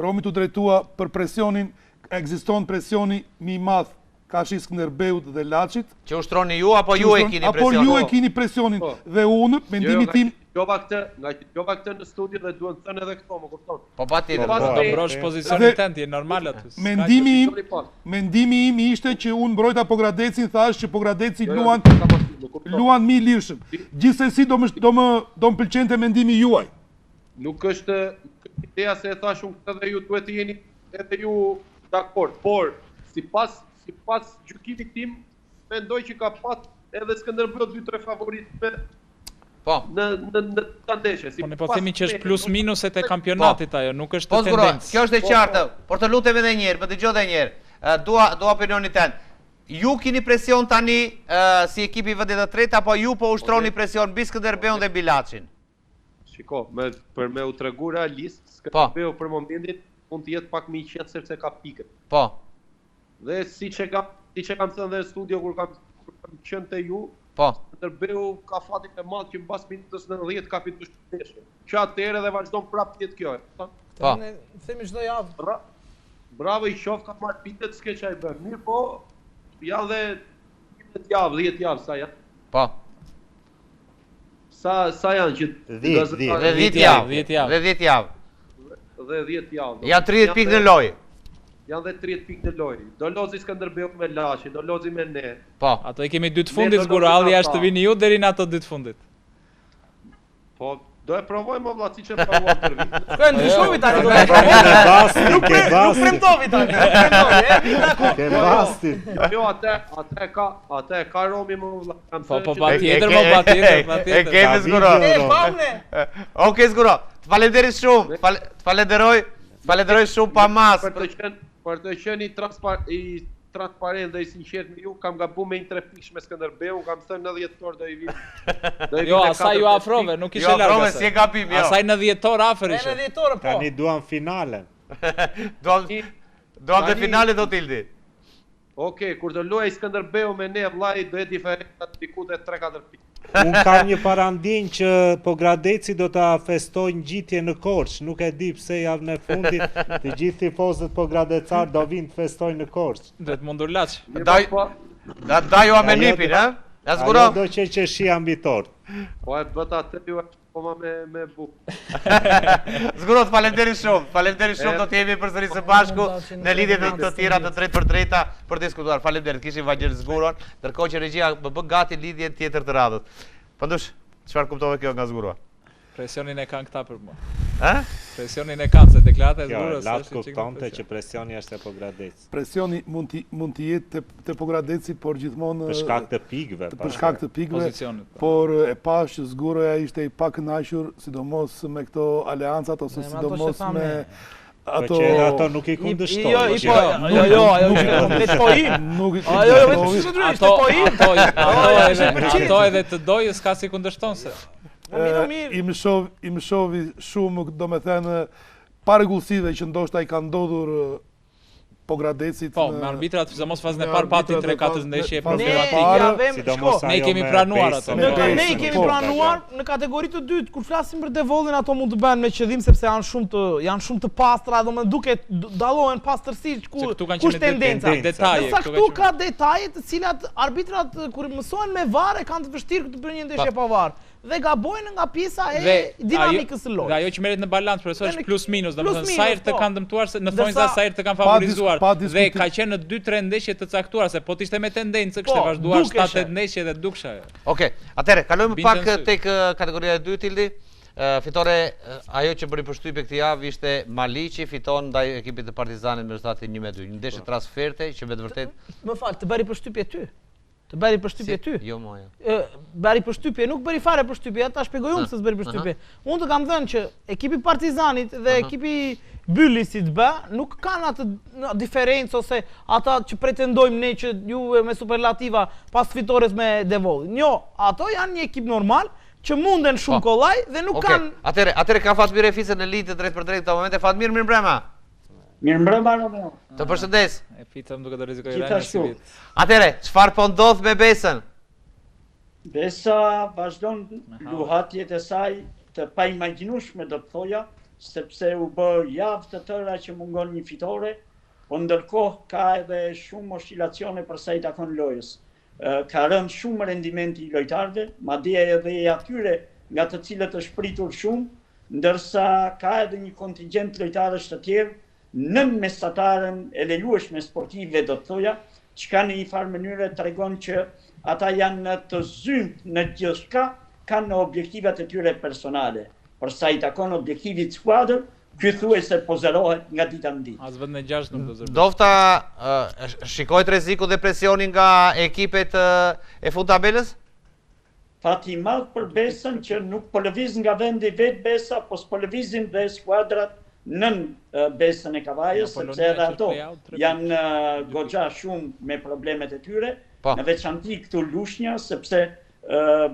Romi të drejtua për presionin. Ekziston presioni më i madh ka shi Skënderbeut dhe Laçit. Që ushtroni ju apo ju e keni presionin? Apo ju e keni presionin dhe unë mendimi tim Gjova këtë në studio dhe duhen thënë edhe këto, më kupton. Po patjetër. Do mbrosh pozicionin tënd, je normal aty. Mendimi im ishte që unë mbrojta po Gradecin, thash që po Gradeci luan mi lirshëm. Gjithsesi do më pëlqente mendimi juaj. Nuk është ideja se e thash unë këtë dhe ju duhet të jeni edhe ju dakord, por sipas gjykimit tim mendoj që ka pas edhe Skënderbeu 2-3 favoritë në të ndeshje. Po ne po themi që është plus minuset e kampionatit ajo, nuk është tendencë. Po zguro, kjo është e qartë, por të lutem edhe një herë, më dëgjoj edhe një herë. Dua opinionin tënd. Ju keni presion tani si ekipi i vendit të tretë apo ju po ushtroni presion mbi Skënderbeun dhe mbi Laçin? Shiko, për me u tregu realist, Skënderbeu për momentin mund të jetë pak më i qetë sepse ka pikët. Po. Dhe siç e kam thënë në studio kur kam qenë te ju, po. Skënderbeu ka fatin e madh që mbas minutës 90 ka fituar ndeshjen. Që atëherë dhe vazhdon prapë të jetë kjo. Po. Ne themi çdo javë. Bravo i qof ka marrë pikët s'ke çaj bën. Mirë, po ja dhe 10 javë sa ja. Po. Sa janë që... 10 javë. Dhe 10 javë. Dhe 10 javë. Ja 30 pikë në lojë. Janë dhe 30 pikë në lojë. Do lozi Skënderbeu me Lashi, do lozi me ne. Po. Ato i kemi 2 të fundit zguro, halli jashtë të vini ju deri në ato 2 të fundit. Po, do e provojmë o vlla si që e provuar për vit. Shkojnë ndryshovi tani do Basti. Nuk premtovi tani. Ke basti. Jo, atë e ka Romi më vlla. Po patjetër. E kemi zguro. Okej zguro. Të falenderoj shumë. Falenderoj shumë pa mas. Për të qenë i transparent dhe i sinqert me ju, kam gabu me një 3 pikë me Skënderbeu, kam thënë në 10 orë do i vi. Jo, asaj ju afrove, nuk ishe larg. Jo, afrove si e gabim, jo. Asaj në 10 orë afër ishe. Në 10 orë po. Tani duam finalen. Duam të finalit do t'ildi. Okej, kur do luaj Skënderbeu me ne vllai do e diferenca diku te 3-4 pikë. Unë kam një parandin që Pogradeci do ta festojë ngjitje në Korçë, nuk e di pse javën e fundit të gjithë tifozët pogradecar do vinë të festojnë në Korçë. Do të mundur laç. Daju amenipin, ha? Ja zguro. Do që shia mbi tort. Po e bët atë ju poma me bukë. Zguro, të falenderit shumë, do t'jemi përsëri së bashku në lidhje të tjera të drejt për drejta për diskutuar. Falenderit, kishim vajgjer zguron, ndërkohë që regjia më bë gati lidhjen tjetër të radhës. Pëndush, çfarë kuptove kjo nga zgurua? Presionin e kanë këta për mua. Presionin e kanë, se deklarata e zgurës është që kuptonte që presioni është e Pogradeci. Presioni mund të jetë te Pogradeci, por gjithmonë për shkak të pikëve. Për shkak të pikëve, por e pash që zguroja ishte i pakënaqur, sidomos me këto aleancat ose sidomos me ato ato nuk i kundërshtojnë. Ato edhe të dojës ka si kundërshton se. I më shovi shumë, do me thënë, paregullësive që ndoshta i ka ndodhur Pogradecit. Po, me arbitrat, se mos fazën e parë pati 3-4 ndeshje problematikë. Ne i kemi pranuar ato. Ne i kemi pranuar në kategori të dytë, kur flasim për devollin, ato mund të bëhen me qëllim sepse janë shumë të pastra, do me duket dallohen pastërsi kush tendenca. Sa këtu ka detaje të cilat arbitrat kur mësojnë me VAR e kanë të vështirë të bëjnë një ndeshje pa VAR. Dhe gabojnë nga pjesa e dinamikës së lojës. Dhe ajo që merret në balancë, profesor, është plus minus, domethënë sa herë të kanë dëmtuar, në thonjza sa herë të kanë favorizuar dhe ka qenë në 2-3 ndeshje të caktuara, se po të ishte me tendencë, kishte vazhduar 7-8 ndeshje dhe dukshë ajo. Okej, atëherë kalojmë pak tek kategoria e dytë, Ildi. Fitore ajo që bëri përshtypje këtë javë ishte Maliqi, fiton ndaj ekipit të Partizanit me rezultatin 1-2. Një ndeshje transferte që me të vërtetë. Më fal, të bëri përshtypje ty. Të bëri përshtypje ty. Jo moja. Bëri përshtypje, nuk bëri fare përshtypje, ata shpjegoj unë se s'bëri përshtypje. Unë të kam thënë që ekipi Partizanit dhe ekipi Bylli si të bë, nuk kanë atë diferencë ose ata që pretendojmë ne që Juve me superlativa pas fitores me Devollin. Jo, ato janë një ekip normal që munden shumë kollaj dhe nuk kanë. Atëre ka Fatmir Efisën në lidhje drejt për drejt këto momente. Fatmir, mirëmbrëma. Mirëmbrëma, Romeo. Të përshëndes. E fitëm duke të rrezikojë rënë si vit. Atëre, çfarë po ndodh me Besën? Besa vazhdon luhatjet e saj të paimagjinueshme, do të thoja, sepse u bë javë të tëra që mungon një fitore, po ndërkohë ka edhe shumë oscilacione për sa i takon lojës. Ka rënë shumë rendimenti i lojtarëve, madje edhe i atyre nga të cilët është pritur shumë, ndërsa ka edhe një kontingjent lojtarësh të tjerë nën mesatarën e lejueshme sportive, do të thoja, që ka në një farë mënyrë tregon që ata janë të zymë në gjithçka, kanë në objektivat e tyre personale. Për sa i takon objektivit skuadër, ky thuajse pozerohet nga dita në ditë. As vetëm në 6 nuk do zërbë. Dofta shikojt rreziku dhe presionin nga ekipet e fundtabelës? Fati i madh për Besën që nuk po lëviz nga vendi vetë Besa, po s'po lëvizin dhe skuadrat nën Besën e Kavajës, sepse edhe ato janë goxha shumë me problemet e tyre, në veçanti këtu Lushnja, sepse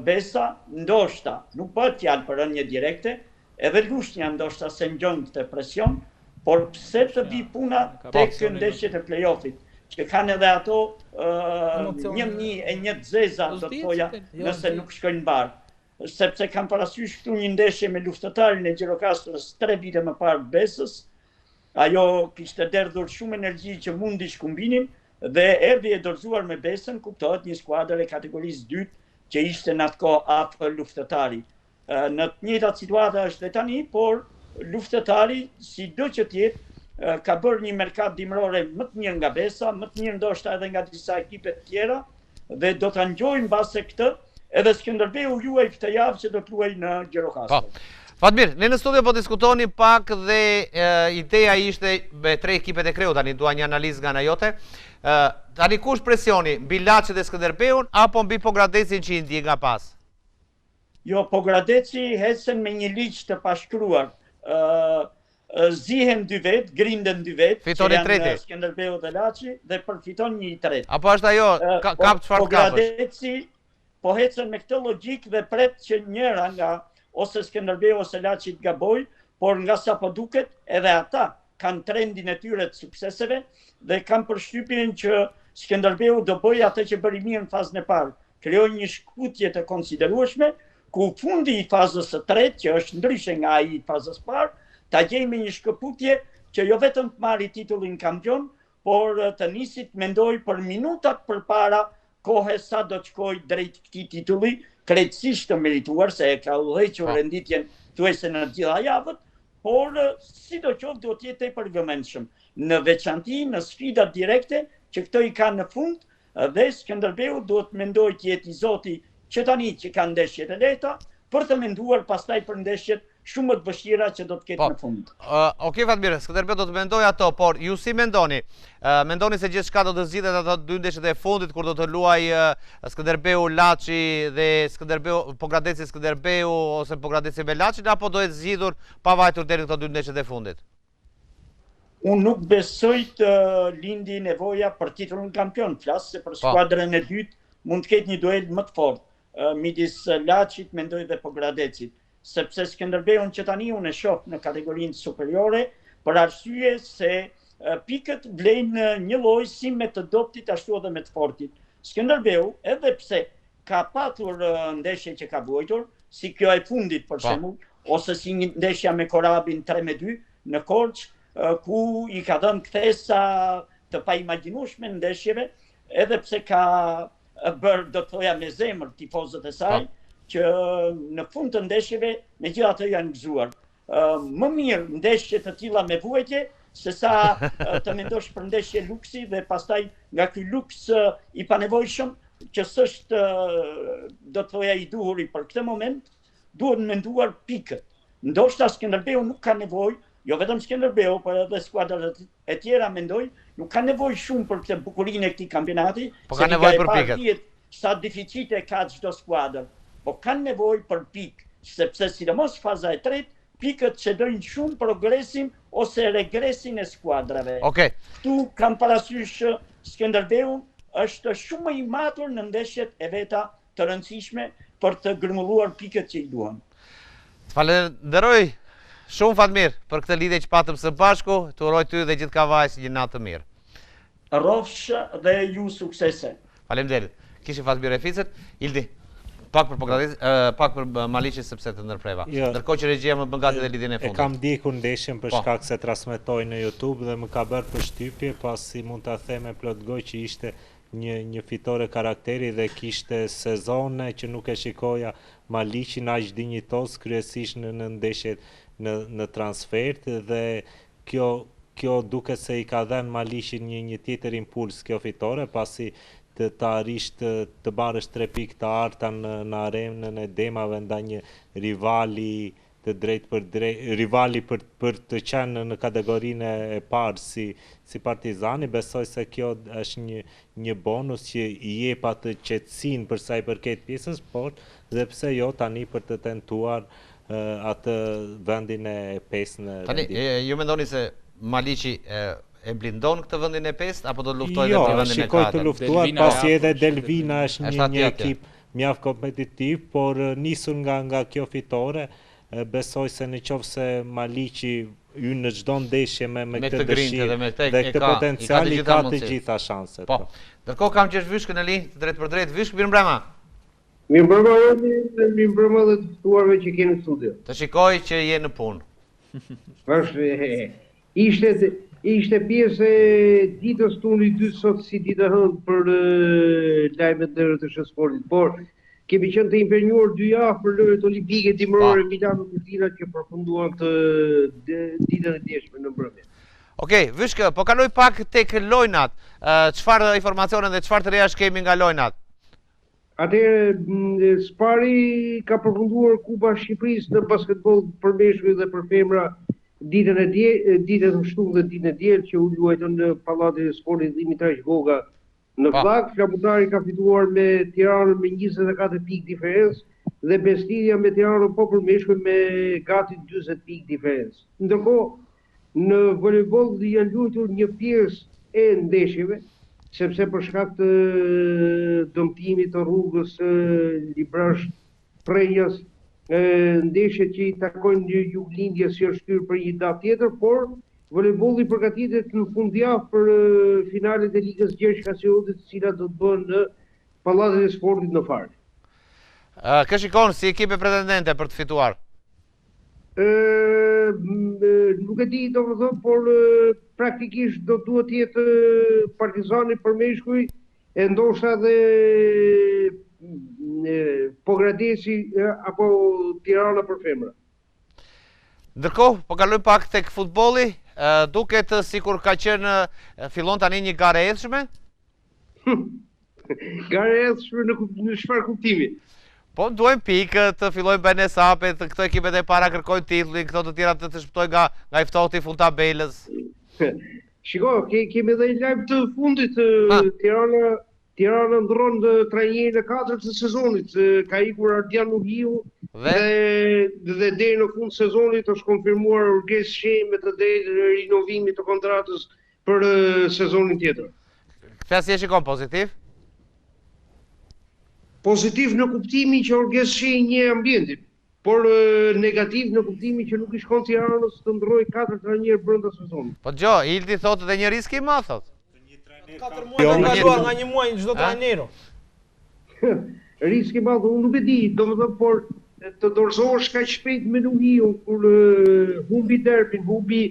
Besa ndoshta nuk bëhet fjalë për rënje direkte, edhe Lushnja ndoshta se ngjon këtë presion, por pse të vi puna tek ndeshjet e play-offit, që kanë edhe ato 1-1 zeza, do të thoja, nëse nuk shkojnë mbar. Sepse kam parasysh këtu një ndeshje me luftëtarin e Gjirokastrës 3 vite më parë Besës, ajo kishte derdhur shumë energji që mundi shkumbinin, dhe erdhi e dorëzuar me Besën, kuptohet një skuadër e kategorisë dytë që ishte në atë kohë afër luftëtari. Në të njëjtat situata është dhe tani, por luftëtari, si do që tjetë, ka bërë një merkat dimrore më të mirë nga Besa, më të mirë ndoshta edhe nga disa ekipet tjera, dhe do të ngjojnë base këtë, edhe Skënderbeu luaj këtë javë që do të luaj në Gjirokastër. Fatmir, ne në studio po diskutoni pak dhe ideja ishte me 3 ekipet e kreu, tani dua një analizë nga ana jote. Tani kush presioni, mbi Laçi dhe Skënderbeun apo mbi Pogradecin që i ndje nga pas? Jo, Pogradeci hecën me një ligj të pashkruar. Zihen 2 vetë, grinden 2 vetë, që janë Skënderbeu dhe Laçi, dhe përfiton një i tretë. Apo është ajo, kap çfarë kapësh? Pogradeci po hecën me këtë logjik dhe pret që njëra nga ose Skënderbeu ose Laçi të gaboj, por nga sa po duket edhe ata kanë trendin e tyre të sukseseve dhe kanë përshtypjen që Skënderbeu do bëjë atë që bëri mirë në fazën e parë, krijoi një shkputje të konsiderueshme, ku fundi i fazës së tretë, që është ndryshe nga ai i fazës parë, ta gjej me një shkëputje që jo vetëm të marri titullin kampion, por të nisit mendoj për minutat përpara kohës sa do të shkojë drejt këtij titulli, krejtësisht të merituar se e ka udhëhequr renditjen thuajse në gjitha javët, por sidoqoftë do të jetë tepër vëmendshëm, në veçanti në sfidat direkte që këto i kanë në fund, dhe Skënderbeu duhet mendoj të jetë i zoti që tani që kanë ndeshjet e lehta, për të menduar pastaj për ndeshjet shumë më të vështira që do të ketë në fund. Okej, Fatmir, Skënderbeu do të mendoj ato, por ju si mendoni? Mendoni se gjithçka do të zgjidhet ato 2 ndeshjet e fundit kur do të luaj Skënderbeu Laçi dhe Pogradeci Skënderbeu ose Pogradeci me Laçin, apo do të zgjidhur pa vajtur deri në këto 2 ndeshjet e fundit? Unë nuk besoj të lindi nevoja për titullin kampion, flas se për skuadrën e dytë mund të ketë një duel më të fortë midis Laçit, mendoj, dhe Pogradecit, sepse Skënderbeun që tani unë e shoh në kategorinë superiore, për arsye se pikët vlejnë një lloj si me të dobtit ashtu edhe me të fortit. Skënderbeu, edhe pse ka patur ndeshje që ka vuajtur, si kjo e fundit për shembull, ose si një ndeshja me Korabin 3-2 në Korçë, ku i ka dhënë kthesa të paimagjinueshme ndeshjeve, edhe pse ka bërë, do të thoja me zemër, tifozët e saj, që në fund të ndeshjeve megjithatë janë gëzuar. Më mirë ndeshje të tilla me vuajtje, se sa të mendosh për ndeshje luksi dhe pastaj nga ky luks i panevojshëm, që s'është, do të thoja, i duhuri për këtë moment, duhet menduar pikët. Ndoshta Skënderbeu nuk ka nevojë, jo vetëm Skënderbeu, por edhe skuadrat e tjera mendoj, nuk ka nevojë shumë për këtë bukurinë e këtij kampionati, po ka nevojë për pikët. Sa deficite ka çdo skuadër, po kanë nevojë për pikë, sepse sidomos faza e tretë, pikët cedojnë shumë progresin ose regresin e skuadrave. Këtu kam parasysh Skënderbeu është shumë më i matur në ndeshjet e veta të rëndësishme për të gërmulluar pikët që i duhen. Falenderoj shumë, Fatmir, për këtë lidhje që patëm së bashku, të uroj ty dhe gjithë kavajs një natë të mirë. Rrofsh dhe ju suksese. Faleminderit. Kishim Fatmir Reficet, Ildi, pak për Pogradecin, pak për Maliqin sepse të ndërpreva. Ndërkohë që regjia më bën gati dhe lidhjen e fundit. E kam ndjekur ndeshjen për shkak se transmetoj në YouTube dhe më ka bërë përshtypje, pasi mund ta them me plot gojë që ishte një fitore karakteri dhe kishte sezone që nuk e shikoja Maliqin aq dinjitos, kryesisht në ndeshjet në transfert, dhe kjo duket se i ka dhënë Maliqin një tjetër impuls kjo fitore, pasi të arish të marrësh 3 pikë të arta në arenën e demave nda një rivali të drejt për drejt, rivali për të qenë në kategorinë e parë si Partizani. Besoj se kjo është një bonus që i jep atë qetësinë për sa i përket pjesës, por dhe pse jo tani për të tentuar atë vendin e 5 në rendim. Tani, ju mendoni se Maliqi e blindon këtë vendin e 5 apo do të luftojë edhe për vendin e 4? Jo, shikoj të luftuar, pasi edhe Delvina është një ekip mjaft kompetitiv, por nisur nga kjo fitore, besoj se në qoftë se Maliqi hyn në çdo ndeshje me këtë dëshirë dhe këtë potencial, i ka të gjitha shanset. Po. Ndërkohë kam qesh Vyshkën e linj drejt për drejt. Vyshk, mirëmbrëma. Mirëmbrëma dhe të ftuarve që keni në studio. Të shikoj që je në punë. Ishte pjesë e ditës tunë i 2 sot si ditë hënë për lajmet në rrët të shësportit, por kemi qenë të impenjuar 2 javë për lojët olimpike dimërore Milano Cortina që përfunduan të ditën e djeshme në mbrëmje. Okej, Vyshkë, po kaloj pak tek lojnat. Çfarë informacione dhe çfarë të rejash kemi nga lojnat? Atëherë, Spari ka përfunduar Kupa Shqipërisë në basketbol për meshkuj dhe për femra ditën e shtunë dhe ditën e diel që u luajtën në Pallatin e Sportit Dimitraj Goga në Flak. Flamurtari ka fituar me Tiranën me 24 pikë diferencë dhe Bestidja me Tiranën po për meshkuj me gati 40 pikë diferencë. Ndërkohë, në volejboll janë luajtur një pjesë e ndeshjeve, sepse për shkak të dëmtimit të rrugës Librash Prenjas, ndeshjet që i takojnë Juglindjes që është shtyr për një datë tjetër, por volejbolli përgatitet në fundjavë për finalet e Ligës Gjergj Kasiotit, të cilat do të bëhen në Pallatin e Sportit në Far. Kë shikon si ekipe pretendente për të fituar? Nuk e di domethënë, por praktikisht do duhet të jetë Partizani për meshkuj e ndoshta edhe Pogradeci apo Tirana për femra. Ndërkohë, po kalojmë pak tek futbolli, duket sikur ka qenë fillon tani një garë e edhshme? Garë e edhshme në çfarë kuptimi? Po duajmë pikë, të fillojnë bëjnë sapet, këto ekipet e para kërkojnë titullin, këto të tjera të shpëtojnë nga i ftohti fund tabelës. Shiko, kemi edhe një lajm të fundit, Tirana ndron trajnerin e 4 të sezonit, ka ikur Ardian Nuhiu dhe deri në fund të sezonit është konfirmuar Urges Shej me të drejtë rinovimit të kontratës për sezonin tjetër. Këta si e shikon pozitiv? Pozitiv në kuptimin që Urges Shej një ambientin, por negativ në kuptimin që nuk i shkon Tiranës të ndroj 4 trajnerë brenda sezonit. Po Gjo, Ildi thotë dhe një risk i madh thotë. 4 muaj ka kaluar nga një muaj çdo trajnero. Risk i madh, unë nuk e di, domethënë, por të dorëzohesh kaq shpejt me Nuhiu kur humbi derbin, humbi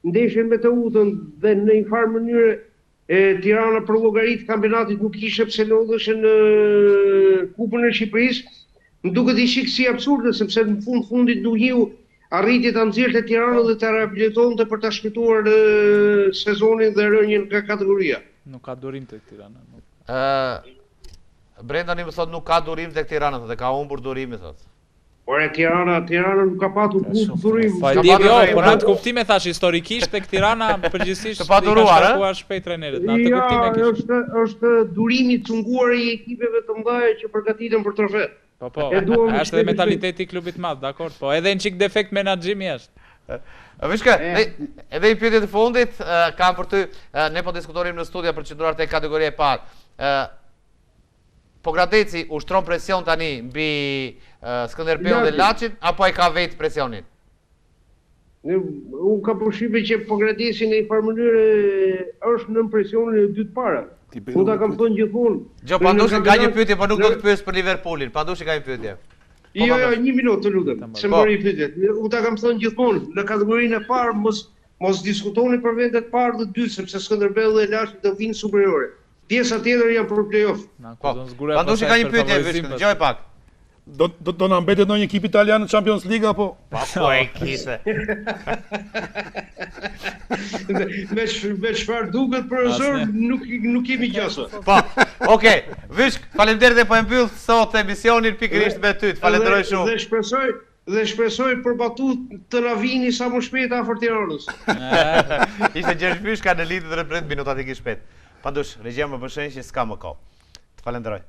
ndeshjen me të Utën dhe në një farë mënyrë Tirana për llogarit kampionatit nuk kishte pse lodheshe në Kupën e Shqipërisë, më duket i shik si absurde, sepse në fundit Nuhiu arriti ta nxjerrte Tiranën dhe ta riabilitonte për ta shpëtuar sezonin dhe rënien nga kategoria. Nuk ka durim tek Tirana. Brendani më thotë nuk ka durim tek Tirana, thotë ka humbur durimin thotë. Por Tirana nuk ka patur durim. Po po në atë kuptim e thash historikisht tek Tirana përgjithsisht të paturuar, shpejt trajnerët. Në atë kuptim e kishte. Është durimi i cunguar i ekipeve të mëdha që përgatiten për trofe. Po, është edhe mentaliteti i klubit të madh, dakor, po edhe një çik defekt menaxhimi është. Vyshkë, edhe i pyetje të fundit, kam për ty, ne po diskutorim në studia për qëndruar tek kategoria e parë. Pogradeci ushtron presion tani mbi Skënderbeun dhe Laçin apo ai ka vetë presionin? Unë ka përshtypjen që Pogradeci në një farë mënyrë është në presionin e dytë para. Unë ta kam thënë gjithmonë. Gjo, pandoshi ka një pyetje, por nuk do të pyes për Liverpoolin. Pandoshi ka një pyetje. Jo, 1 minutë të lutem. Se më bëri pyetje. Unë ta kam thënë gjithmonë, në kategorinë e parë mos diskutoni për vendet e parë dhe dytë, sepse Skënderbeu dhe Laçi do vinë superiore. Pjesa tjetër janë për play-off. Pandoshi ka një pyetje, Vyshkë, dëgjoj pak. Do na mbetet ndonjë ekip italian në Champions League apo? Po e kishte. Me çfarë duket profesor, nuk kemi gjasa. Po, okay. Vyshkë, faleminderit e po e mbyll sot emisionin pikërisht me ty. Falenderoj shumë. Dhe shpresoj për batut të na vini sa më shpejt afër Tiranës. Ishte Gjergj Vyshka në lidhje dhe rreth minutat e shpejt. Pandosh, regjia më bëshën që s'ka më kohë. Të falenderoj.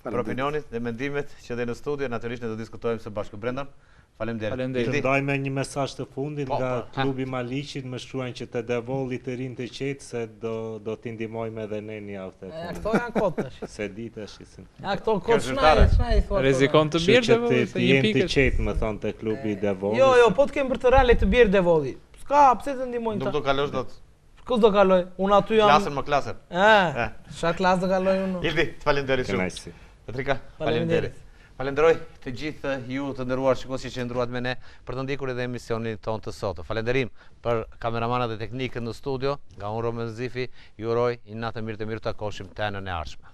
Për opinionit dhe mendimet që dhe në studio, natyrisht ne do diskutojmë së bashku. Brendan, faleminderit. Të ndajme një mesazh të fundit nga klubi Maliqit, më shkruajnë që të devolli të rinë të qetë se do t'i ndihmojmë edhe ne një javë të fundit. Këto janë kot tash. Se di tash. Ja këto kot çnaj thua. Rrezikon të bjerë devolli se një pikë. Të qetë më thon te klubi devolli. Jo, po të kem për të reale të bjerë devolli. S'ka pse të ndihmojnë ta. Nuk do kalosh dot. Kus do kaloj? Unë aty jam. Klasën më klasën. Çfarë klasë do kaloj unë? Ildi, të falenderoj shumë. Petrika, faleminderit. Falenderoj të gjithë ju të nderuar shikues që qëndruat me ne për të ndjekur edhe emisionin ton të sotëm. Falënderim për kameramanët dhe teknikët në studio, nga unë Roman Zifi, ju uroj një natë mirë të takoshim të anën e ardhshme.